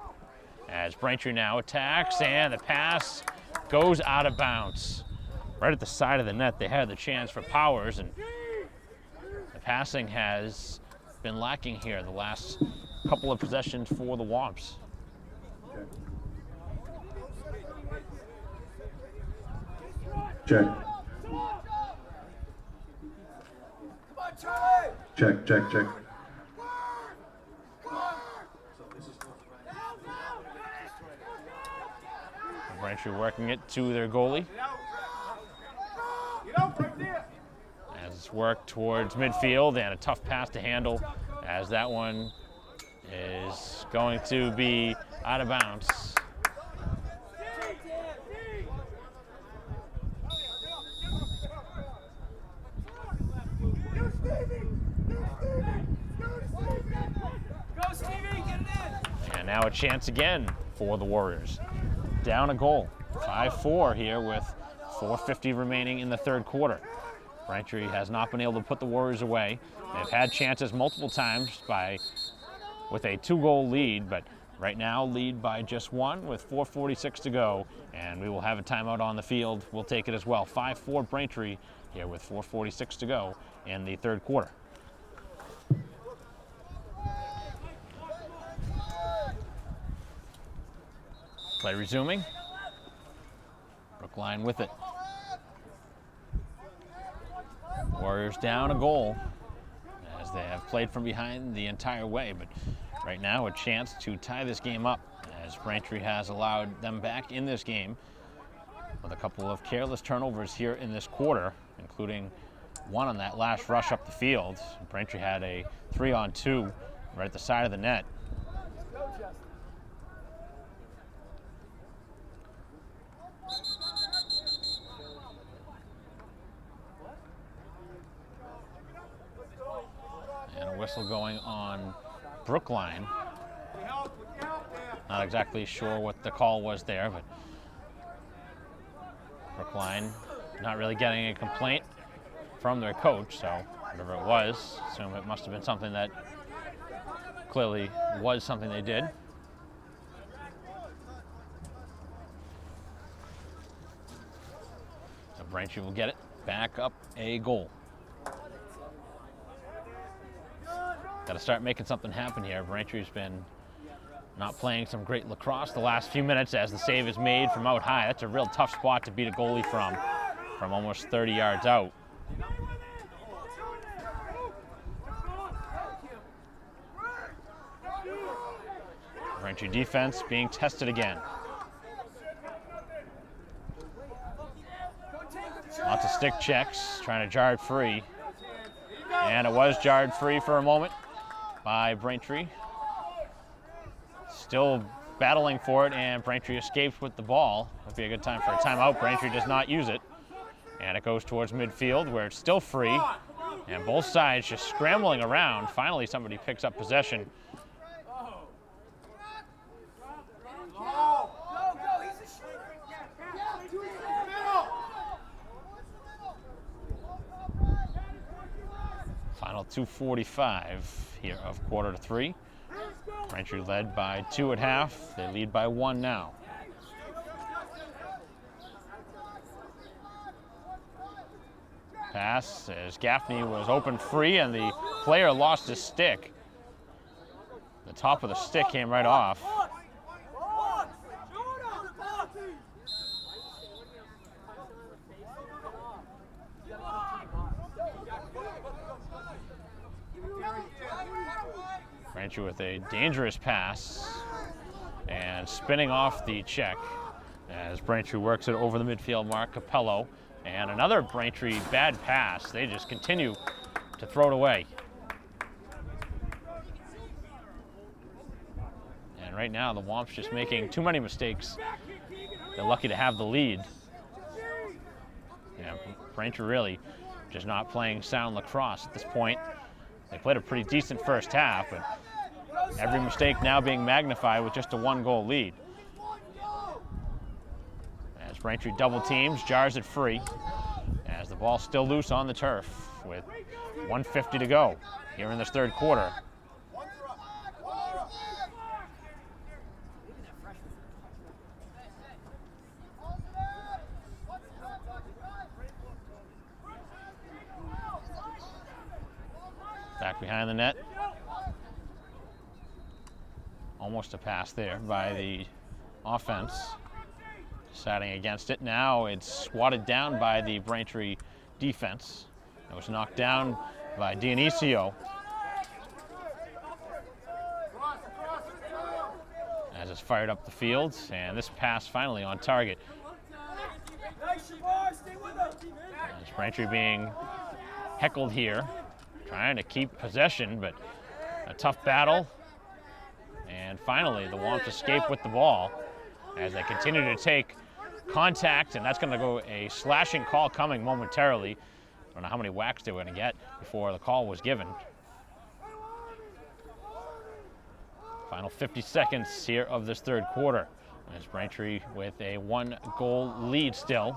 As Braintree now attacks, and the pass goes out of bounds. Right at the side of the net, they had the chance for Powers, and the passing has been lacking here the last couple of possessions for the Wamps. Check. Check, check, check. Braintree working it to their goalie. As it's worked towards midfield, and a tough pass to handle, as that one is going to be out of bounds. And now a chance again for the Warriors. Down a goal, 5-4 here with 4:50 remaining in the third quarter. Braintree has not been able to put the Warriors away. They've had chances multiple times with a 2-goal lead, but right now lead by just one with 4:46 to go, and we will have a timeout on the field. We'll take it as well. 5-4 Braintree here with 4:46 to go in the third quarter. Play resuming. Brookline with it. Warriors down a goal as they have played from behind the entire way, but right now a chance to tie this game up as Braintree has allowed them back in this game with a couple of careless turnovers here in this quarter, including one on that last rush up the field. Braintree had a 3-on-2 right at the side of the net. And a whistle going on Brookline. Not exactly sure what the call was there, but Brookline not really getting a complaint from their coach, so whatever it was, assume it must have been something that clearly was something they did. So Braintree will get it back up a goal. Got to start making something happen here. Braintree's been not playing some great lacrosse the last few minutes as the save is made from out high. That's a real tough spot to beat a goalie from almost 30 yards out. Braintree defense being tested again. Lots of stick checks, trying to jar it free. And it was jarred free for a moment by Braintree. Still battling for it, and Braintree escapes with the ball. Would be a good time for a timeout. Braintree does not use it. And it goes towards midfield where it's still free. And both sides just scrambling around. Finally, somebody picks up possession. Final 2:45 here of quarter to three. Braintree led by 2 at half. They lead by 1 now. Pass as Gaffney was open free and the player lost his stick. The top of the stick came right off. Braintree with a dangerous pass and spinning off the check as Braintree works it over the midfield mark. Capello, and another Braintree bad pass. They just continue to throw it away. And right now the Wamps just making too many mistakes. They're lucky to have the lead. Yeah, Braintree really just not playing sound lacrosse at this point. They played a pretty decent first half, but every mistake now being magnified with just a 1-goal lead. As Braintree double teams, jars it free, as the ball's still loose on the turf with 1:50 to go here in this third quarter. Back behind the net. Almost a pass there by the offense. Deciding against it. Now it's swatted down by the Braintree defense. It was knocked down by Dionisio. As it's fired up the field, and this pass finally on target. As Braintree being heckled here, trying to keep possession, but a tough battle. And finally, the Wamps escape with the ball as they continue to take contact, and that's going to go a slashing call coming momentarily. I don't know how many whacks they were going to get before the call was given. Final 50 seconds here of this third quarter. As Braintree with a 1-goal lead still.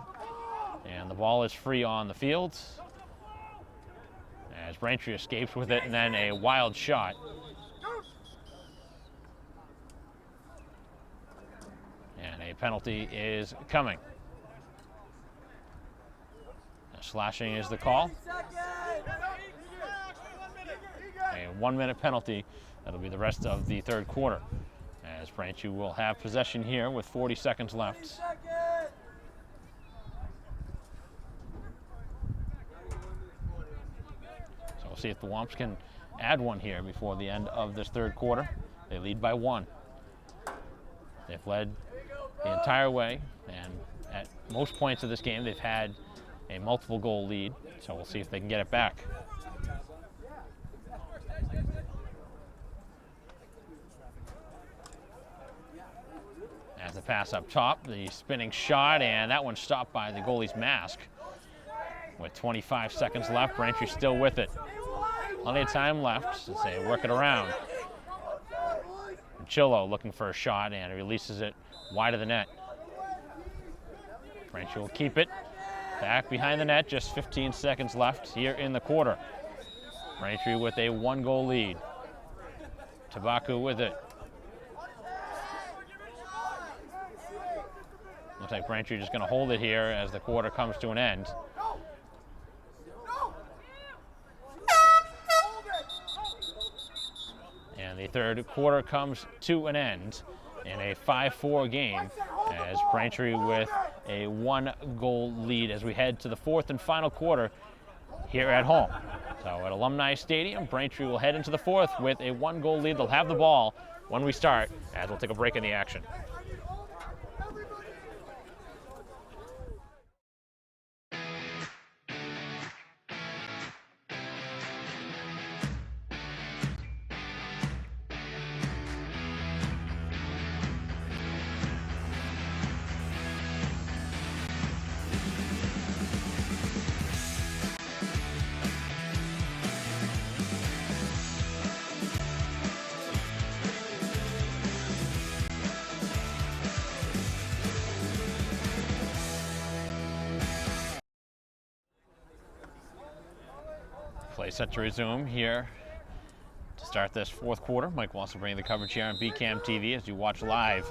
And the ball is free on the field. As Braintree escapes with it, and then a wild shot. penalty is coming. Slashing is the call. A 1-minute penalty. That'll be the rest of the third quarter, as Braintree will have possession here with 40 seconds left. So we'll see if the Wamps can add one here before the end of this third quarter. They lead by 1. They've led the entire way, and at most points of this game they've had a multiple goal lead, so we'll see if they can get it back. As the pass up top, the spinning shot, and that one stopped by the goalie's mask. With 25 seconds left, Braintree still with it. Plenty of time left as they work it around. Chillo looking for a shot and releases it wide of the net. Braintree will keep it back behind the net, just 15 seconds left here in the quarter. Braintree with a 1-goal lead. Tabaku with it. Looks like Braintree just going to hold it here as the quarter comes to an end. And the third quarter comes to an end in a 5-4 game, as Braintree with a 1-goal lead as we head to the fourth and final quarter here at home. So at Alumni Stadium, Braintree will head into the fourth with a 1-goal lead. They'll have the ball when we start, as we'll take a break in the action. Play set to resume here to start this fourth quarter. Mike will also bring the coverage here on BCAM TV as you watch live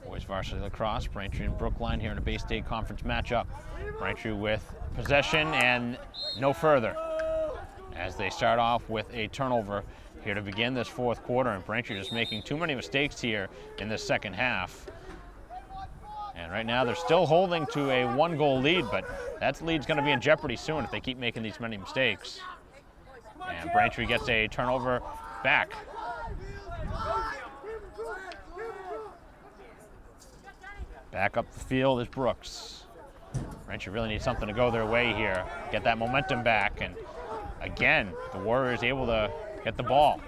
boys varsity lacrosse, Braintree and Brookline here in a Bay State Conference matchup. Braintree with possession and no further as they start off with a turnover here to begin this fourth quarter, and Braintree just making too many mistakes here in the second half. And right now they're still holding to a 1-goal lead, but that lead's going to be in jeopardy soon if they keep making these many mistakes. And Braintree gets a turnover back. Back up the field is Brooks. Braintree really needs something to go their way here, get that momentum back, and again, the Warriors able to get the ball.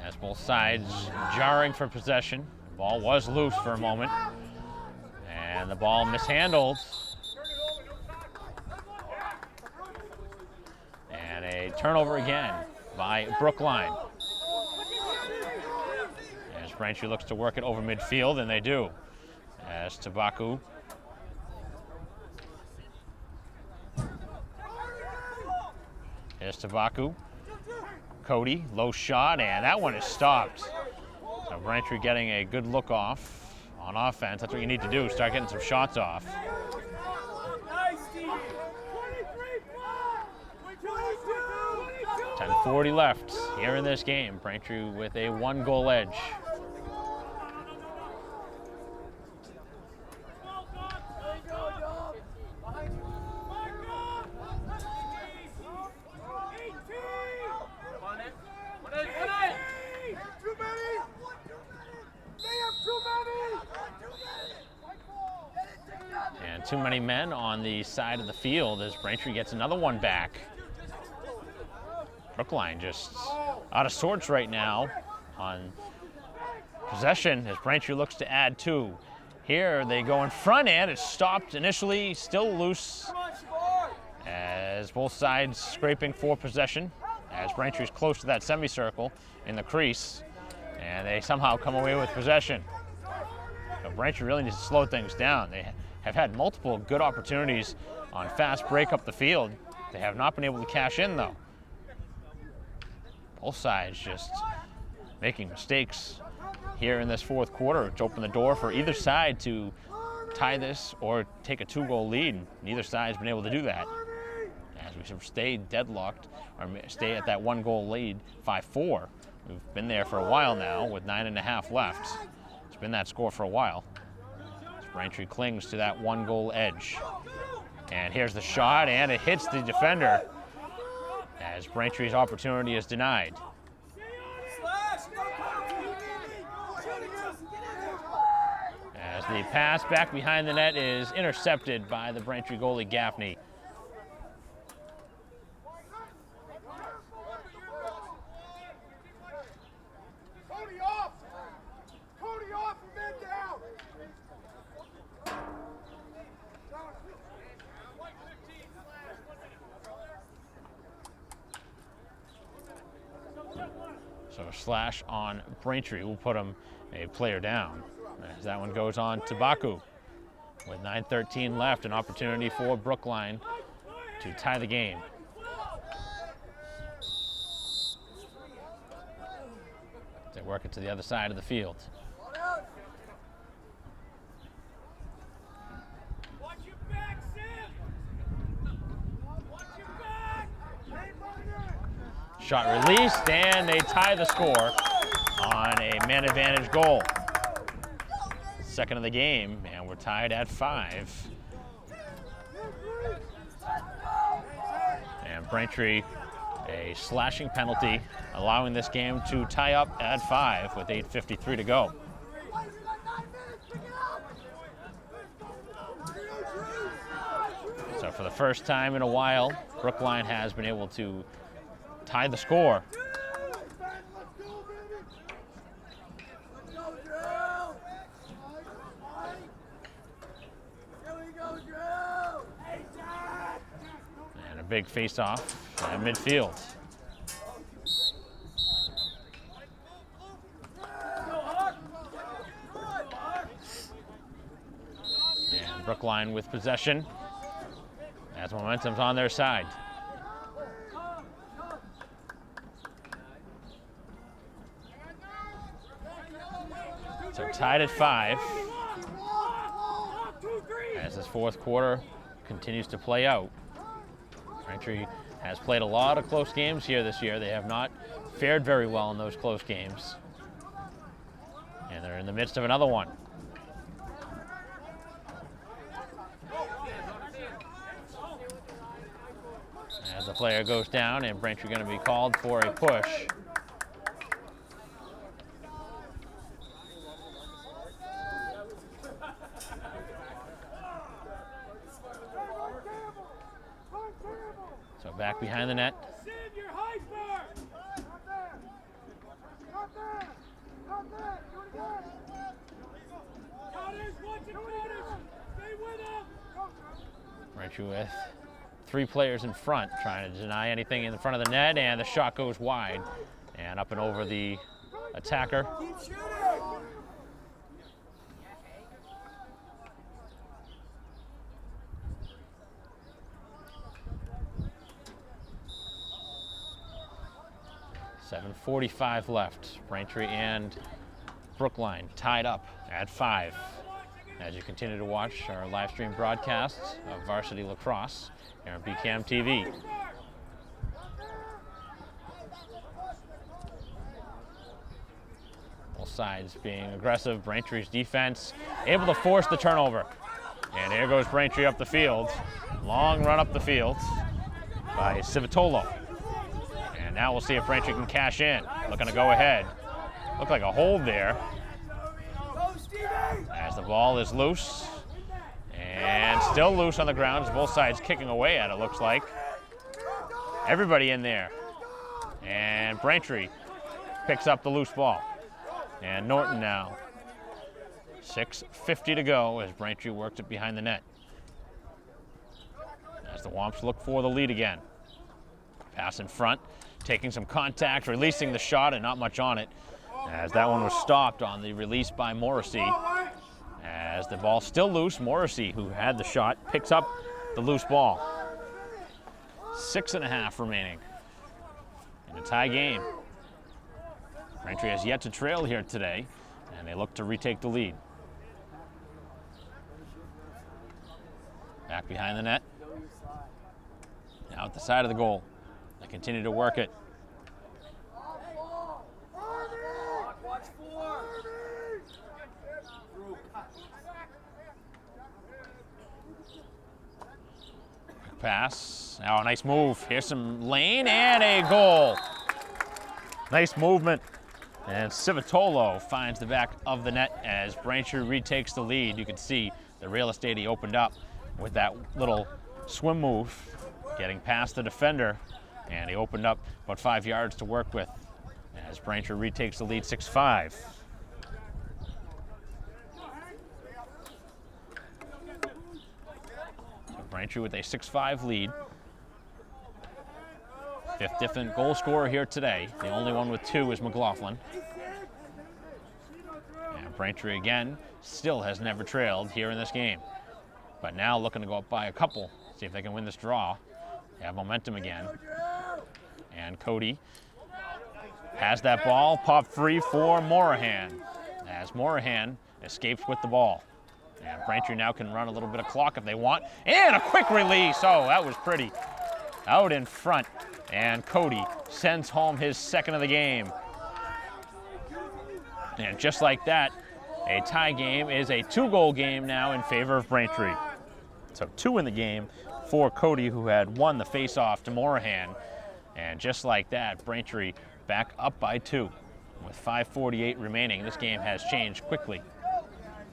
As both sides jarring for possession. The ball was loose for a moment, and the ball mishandled. And a turnover again by Brookline. As Braintree looks to work it over midfield, and they do. As Tabaku here's Tabaku. Cody, low shot, and that one is stopped. So Braintree getting a good look off on offense. That's what you need to do, start getting some shots off. 10:40 left here in this game. Braintree with a 1-goal edge. And too many men on the side of the field as Braintree gets another one back. Brookline just out of sorts right now on possession as Braintree looks to add 2. Here they go in front, and it's stopped initially, still loose as both sides scraping for possession as Braintree's close to that semicircle in the crease, and they somehow come away with possession. So Braintree really needs to slow things down. They have had multiple good opportunities on fast break up the field They have not been able to cash in, though. Both sides just making mistakes here in this fourth quarter, which opened the door for either side to tie this or take a 2-goal lead. Neither side's been able to do that. As we sort of stay deadlocked, or stay at that 1-goal lead, 5-4. We've been there for a while now with 9.5 left. It's been that score for a while. As Braintree clings to that 1-goal edge. And here's the shot, and it hits the defender as Braintree's opportunity is denied. As the pass back behind the net is intercepted by the Braintree goalie, Gaffney. So a slash on Braintree will put him a player down. As that one goes on to Baku. With 9:13 left, an opportunity for Brookline to tie the game. They work it to the other side of the field. Shot released, and they tie the score on a man advantage goal. Second of the game, and we're tied at 5. And Braintree, a slashing penalty, allowing this game to tie up at 5 with 8:53 to go. So for the first time in a while, Brookline has been able to tie the score. And a big face-off at midfield. And Brookline with possession as momentum's on their side. So tied at 5 as this fourth quarter continues to play out. Braintree has played a lot of close games here this year. They have not fared very well in those close games. And they're in the midst of another one. As the player goes down, and Braintree going to be called for a push. So back behind the net. Braintree with 3 players in front, trying to deny anything in front of the net, and the shot goes wide and up and over the attacker. .7:45 left. Braintree and Brookline tied up at 5. As you continue to watch our live stream broadcasts of varsity lacrosse here on BCAM TV. Both sides being aggressive. Braintree's defense able to force the turnover. And here goes Braintree up the field. Long run up the field by Civitolo. And now we'll see if Braintree can cash in. Looking to go ahead. Looked like a hold there. As the ball is loose. And still loose on the ground as both sides kicking away at it, looks like. Everybody in there. And Braintree picks up the loose ball. And Norton now. 6:50 to go as Braintree works it behind the net. As the Wamps look for the lead again. Pass in front, taking some contact, releasing the shot, and not much on it. As that one was stopped on the release by Morrissey. As the ball still loose, Morrissey, who had the shot, picks up the loose ball. 6.5 remaining in a tie game. Braintree has yet to trail here today, and they look to retake the lead. Back behind the net. Now at the side of the goal. They continue to work it. Quick pass. Now a nice move. Here's some lane and a goal. Nice movement. And Civitolo finds the back of the net as Braintree retakes the lead. You can see the real estate he opened up with that little swim move, getting past the defender, and he opened up about 5 yards to work with as Braintree retakes the lead 6-5. So Braintree with a 6-5 lead. Fifth different goal scorer here today. The only one with 2 is McLaughlin. And Braintree again still has never trailed here in this game. But now looking to go up by a couple, see if they can win this draw. They have momentum again. And Cody has that ball, pop free for Morahan, as Morahan escapes with the ball. And Braintree now can run a little bit of clock if they want. And a quick release, oh, that was pretty. Out in front, and Cody sends home his second of the game. And just like that, a tie game is a 2-goal game now in favor of Braintree. So 2 in the game for Cody, who had won the face-off to Morahan. And just like that, Braintree back up by 2. With 5:48 remaining, this game has changed quickly.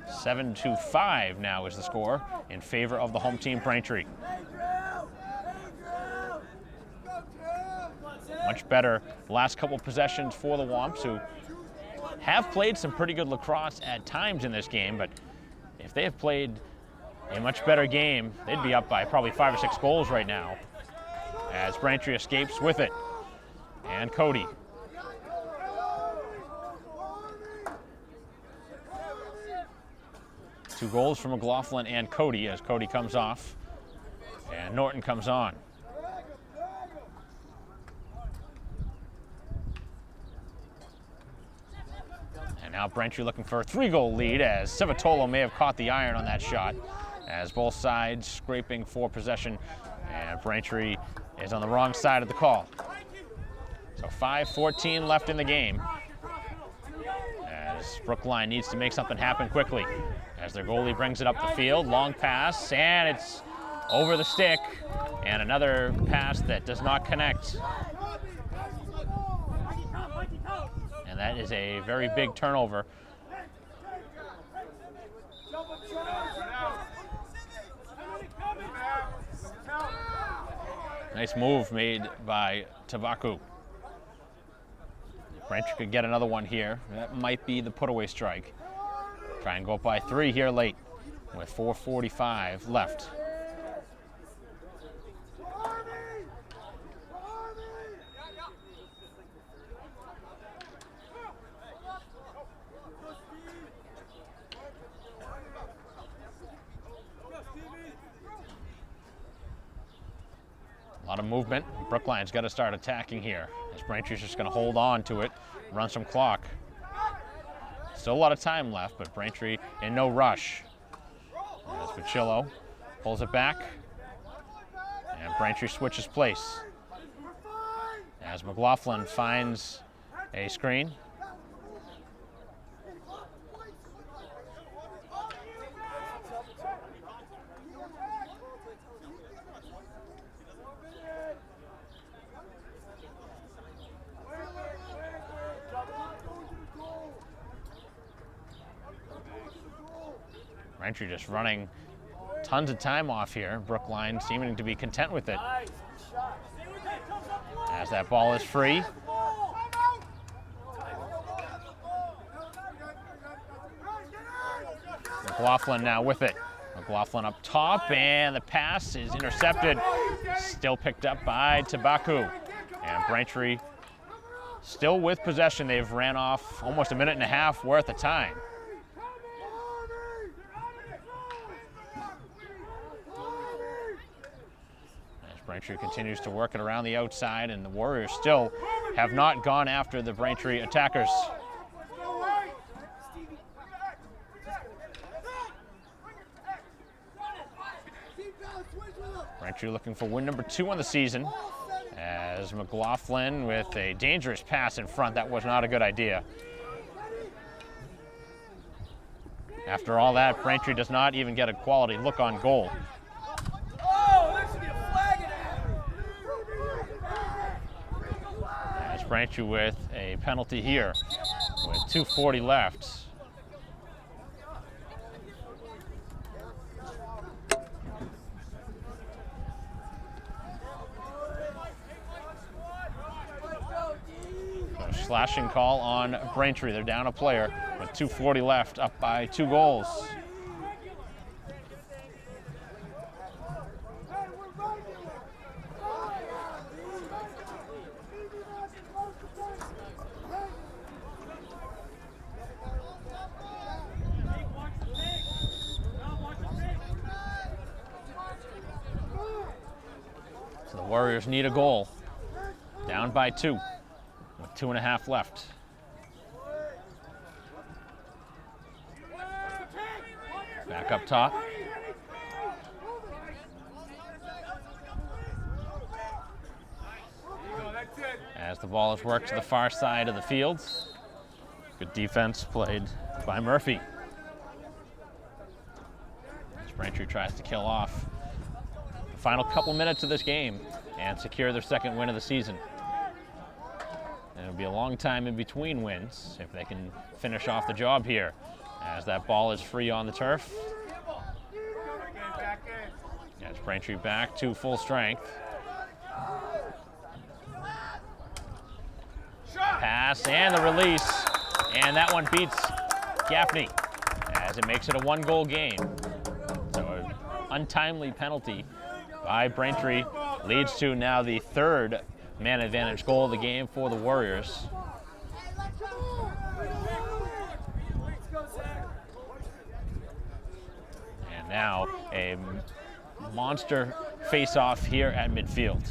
7-5 now is the score in favor of the home team, Braintree. Much better last couple possessions for the Wamps, who have played some pretty good lacrosse at times in this game, but if they have played a much better game, they'd be up by probably 5 or 6 goals right now, as Braintree escapes with it. And Cody. Two goals from McLaughlin and Cody as Cody comes off and Norton comes on. And now Braintree looking for a 3-goal lead as Civitolo may have caught the iron on that shot, as both sides scraping for possession, and Braintree is on the wrong side of the call. So 5:14 left in the game as Brookline needs to make something happen quickly as their goalie brings it up the field. Long pass, and it's over the stick, and another pass that does not connect. And that is a very big turnover. Nice move made by Tabaku. Braintree could get another one here. That might be the put-away strike. Try and go up by 3 here late with 4:45 left. A lot of movement. Brookline's got to start attacking here, as Braintree's just going to hold on to it, run some clock. Still a lot of time left, but Braintree in no rush. As Pachillo pulls it back, and Braintree switches place. As McLaughlin finds a screen. Braintree just running tons of time off here. Brookline seeming to be content with it. As that ball is free. McLaughlin now with it. McLaughlin up top, and the pass is intercepted. Still picked up by Tabaku. And Braintree still with possession. They've ran off almost a minute and a half worth of time. Braintree continues to work it around the outside, and the Warriors still have not gone after the Braintree attackers. Braintree looking for win number 2 on the season, as McLaughlin with a dangerous pass in front. That was not a good idea. After all that, Braintree does not even get a quality look on goal. As Braintree with a penalty here with 2:40 left. Slashing call on Braintree. They're down a player with 2:40 left, up by 2 goals. So the Warriors need a goal. Down by 2. With 2.5 left. Back up top. As the ball is worked to the far side of the field. Good defense played by Murphy. As Braintree tries to kill off the final couple minutes of this game and secure their 2nd win of the season. It'll be a long time in between wins if they can finish off the job here, as that ball is free on the turf. As Braintree back to full strength. Pass and the release, and that one beats Gaffney as it makes it a 1-goal game. So an untimely penalty by Braintree leads to now the 3rd man advantage goal of the game for the Warriors. And now a monster face-off here at midfield.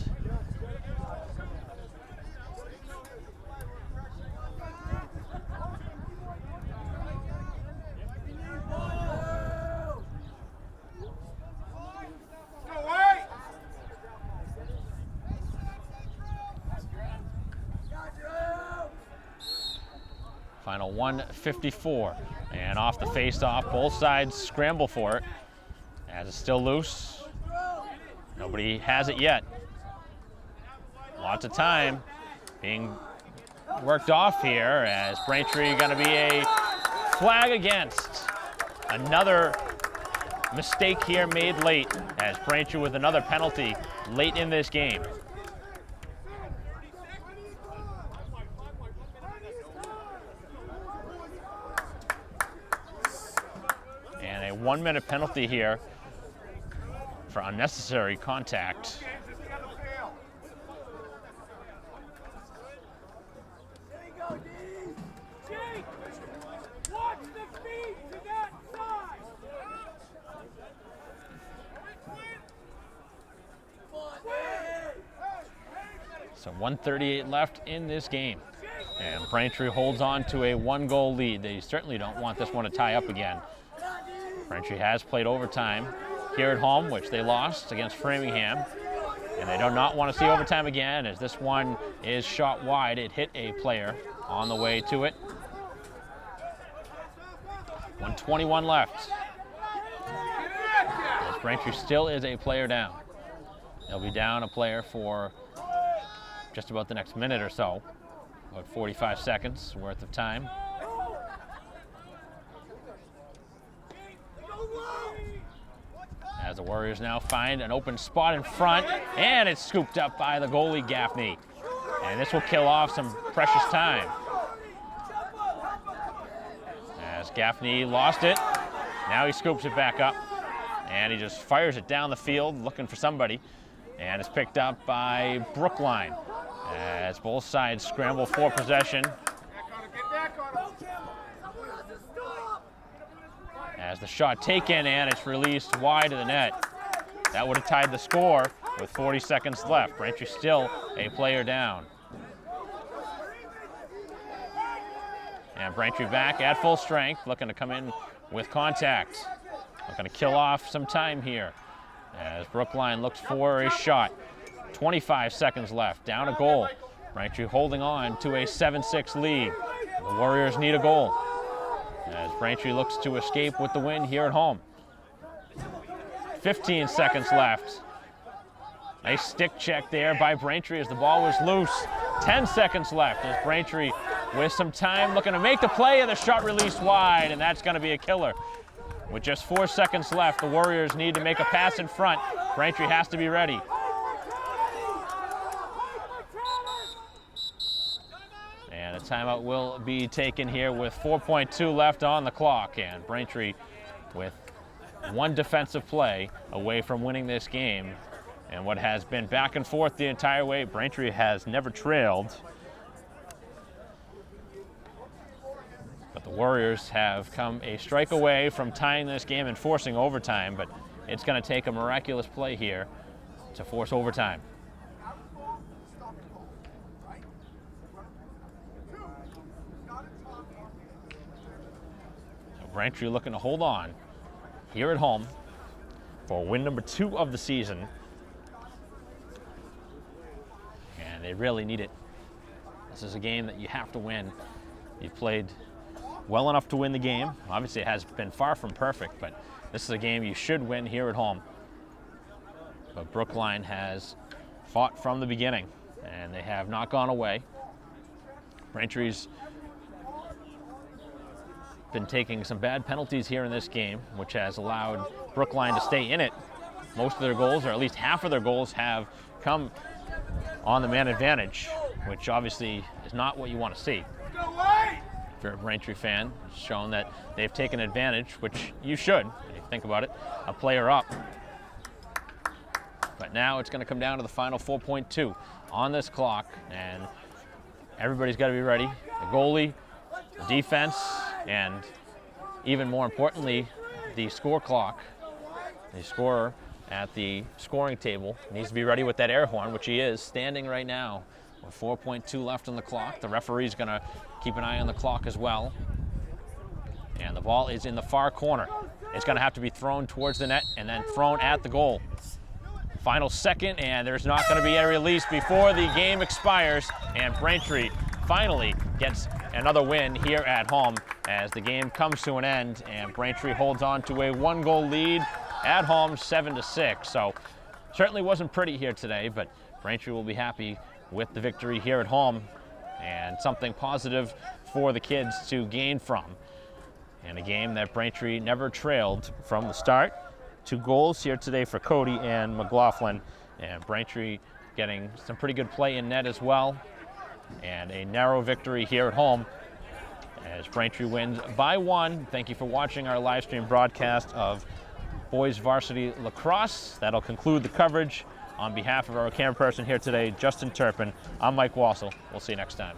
Final 1:54, and off the face-off, both sides scramble for it as it's still loose. Nobody has it yet. Lots of time being worked off here, as Braintree going to be a flag against. Another mistake here made late, as Braintree with another penalty late in this game. And a 1-minute penalty here for unnecessary contact. So 1:38 left in this game. And Braintree holds on to a 1-goal lead. They certainly don't want this one to tie up again. Braintree has played overtime here at home, which they lost against Framingham. And they do not want to see overtime again, as this one is shot wide. It hit a player on the way to it. 1:21 left. As Braintree still is a player down. They'll be down a player for just about the next minute or so. About 45 seconds worth of time. As the Warriors now find an open spot in front, and it's scooped up by the goalie Gaffney. And this will kill off some precious time. As Gaffney lost it, now he scoops it back up, and he just fires it down the field looking for somebody. And it's picked up by Brookline, as both sides scramble for possession. As the shot taken, and it's released wide of the net. That would have tied the score. with 40 seconds left. Braintree still a player down. And Braintree back at full strength, looking to come in with contact. Looking to kill off some time here as Brookline looks for a shot. 25 seconds left, down a goal. Braintree holding on to a 7-6 lead. The Warriors need a goal as Braintree looks to escape with the win here at home. 15 seconds left. Nice stick check there by Braintree as the ball was loose. 10 seconds left as Braintree with some time looking to make the play, and the shot released wide, and that's going to be a killer. With just 4 seconds left, the Warriors need to make a pass in front. Braintree has to be ready. And a timeout will be taken here with 4.2 left on the clock, and Braintree with one defensive play away from winning this game. And what has been back and forth the entire way, Braintree has never trailed. But the Warriors have come a strike away from tying this game and forcing overtime, but it's going to take a miraculous play here to force overtime. So Braintree looking to hold on here at home for win number 2 of the season. And they really need it. This is a game that you have to win. You've played well enough to win the game. Obviously, it has been far from perfect, but this is a game you should win here at home. But Brookline has fought from the beginning, and they have not gone away. Braintree's been taking some bad penalties here in this game, which has allowed Brookline to stay in it. Most of their goals, or at least half of their goals, have come on the man advantage, which obviously is not what you want to see. If you're a Braintree fan, it's shown that they've taken advantage, which you should, if you think about it, a player up. But now it's going to come down to the final 4.2 on this clock, and everybody's got to be ready. The goalie, the defense, and even more importantly, the score clock. The scorer at the scoring table needs to be ready with that air horn, which he is, standing right now with 4.2 left on the clock. The referee's going to keep an eye on the clock as well. And the ball is in the far corner. It's going to have to be thrown towards the net and then thrown at the goal. Final second, and there's not going to be a release before the game expires, and Braintree finally gets another win here at home as the game comes to an end, and Braintree holds on to a 1-goal lead at home, 7-6. So certainly wasn't pretty here today, but Braintree will be happy with the victory here at home and something positive for the kids to gain from. And a game that Braintree never trailed from the start. 2 goals here today for Cody and McLaughlin, and Braintree getting some pretty good play in net as well. And a narrow victory here at home as Braintree wins by 1. Thank you for watching our live stream broadcast of boys varsity lacrosse. That'll conclude the coverage. On behalf of our camera person here today, Justin Turpin, I'm Mike Wassel. We'll see you next time.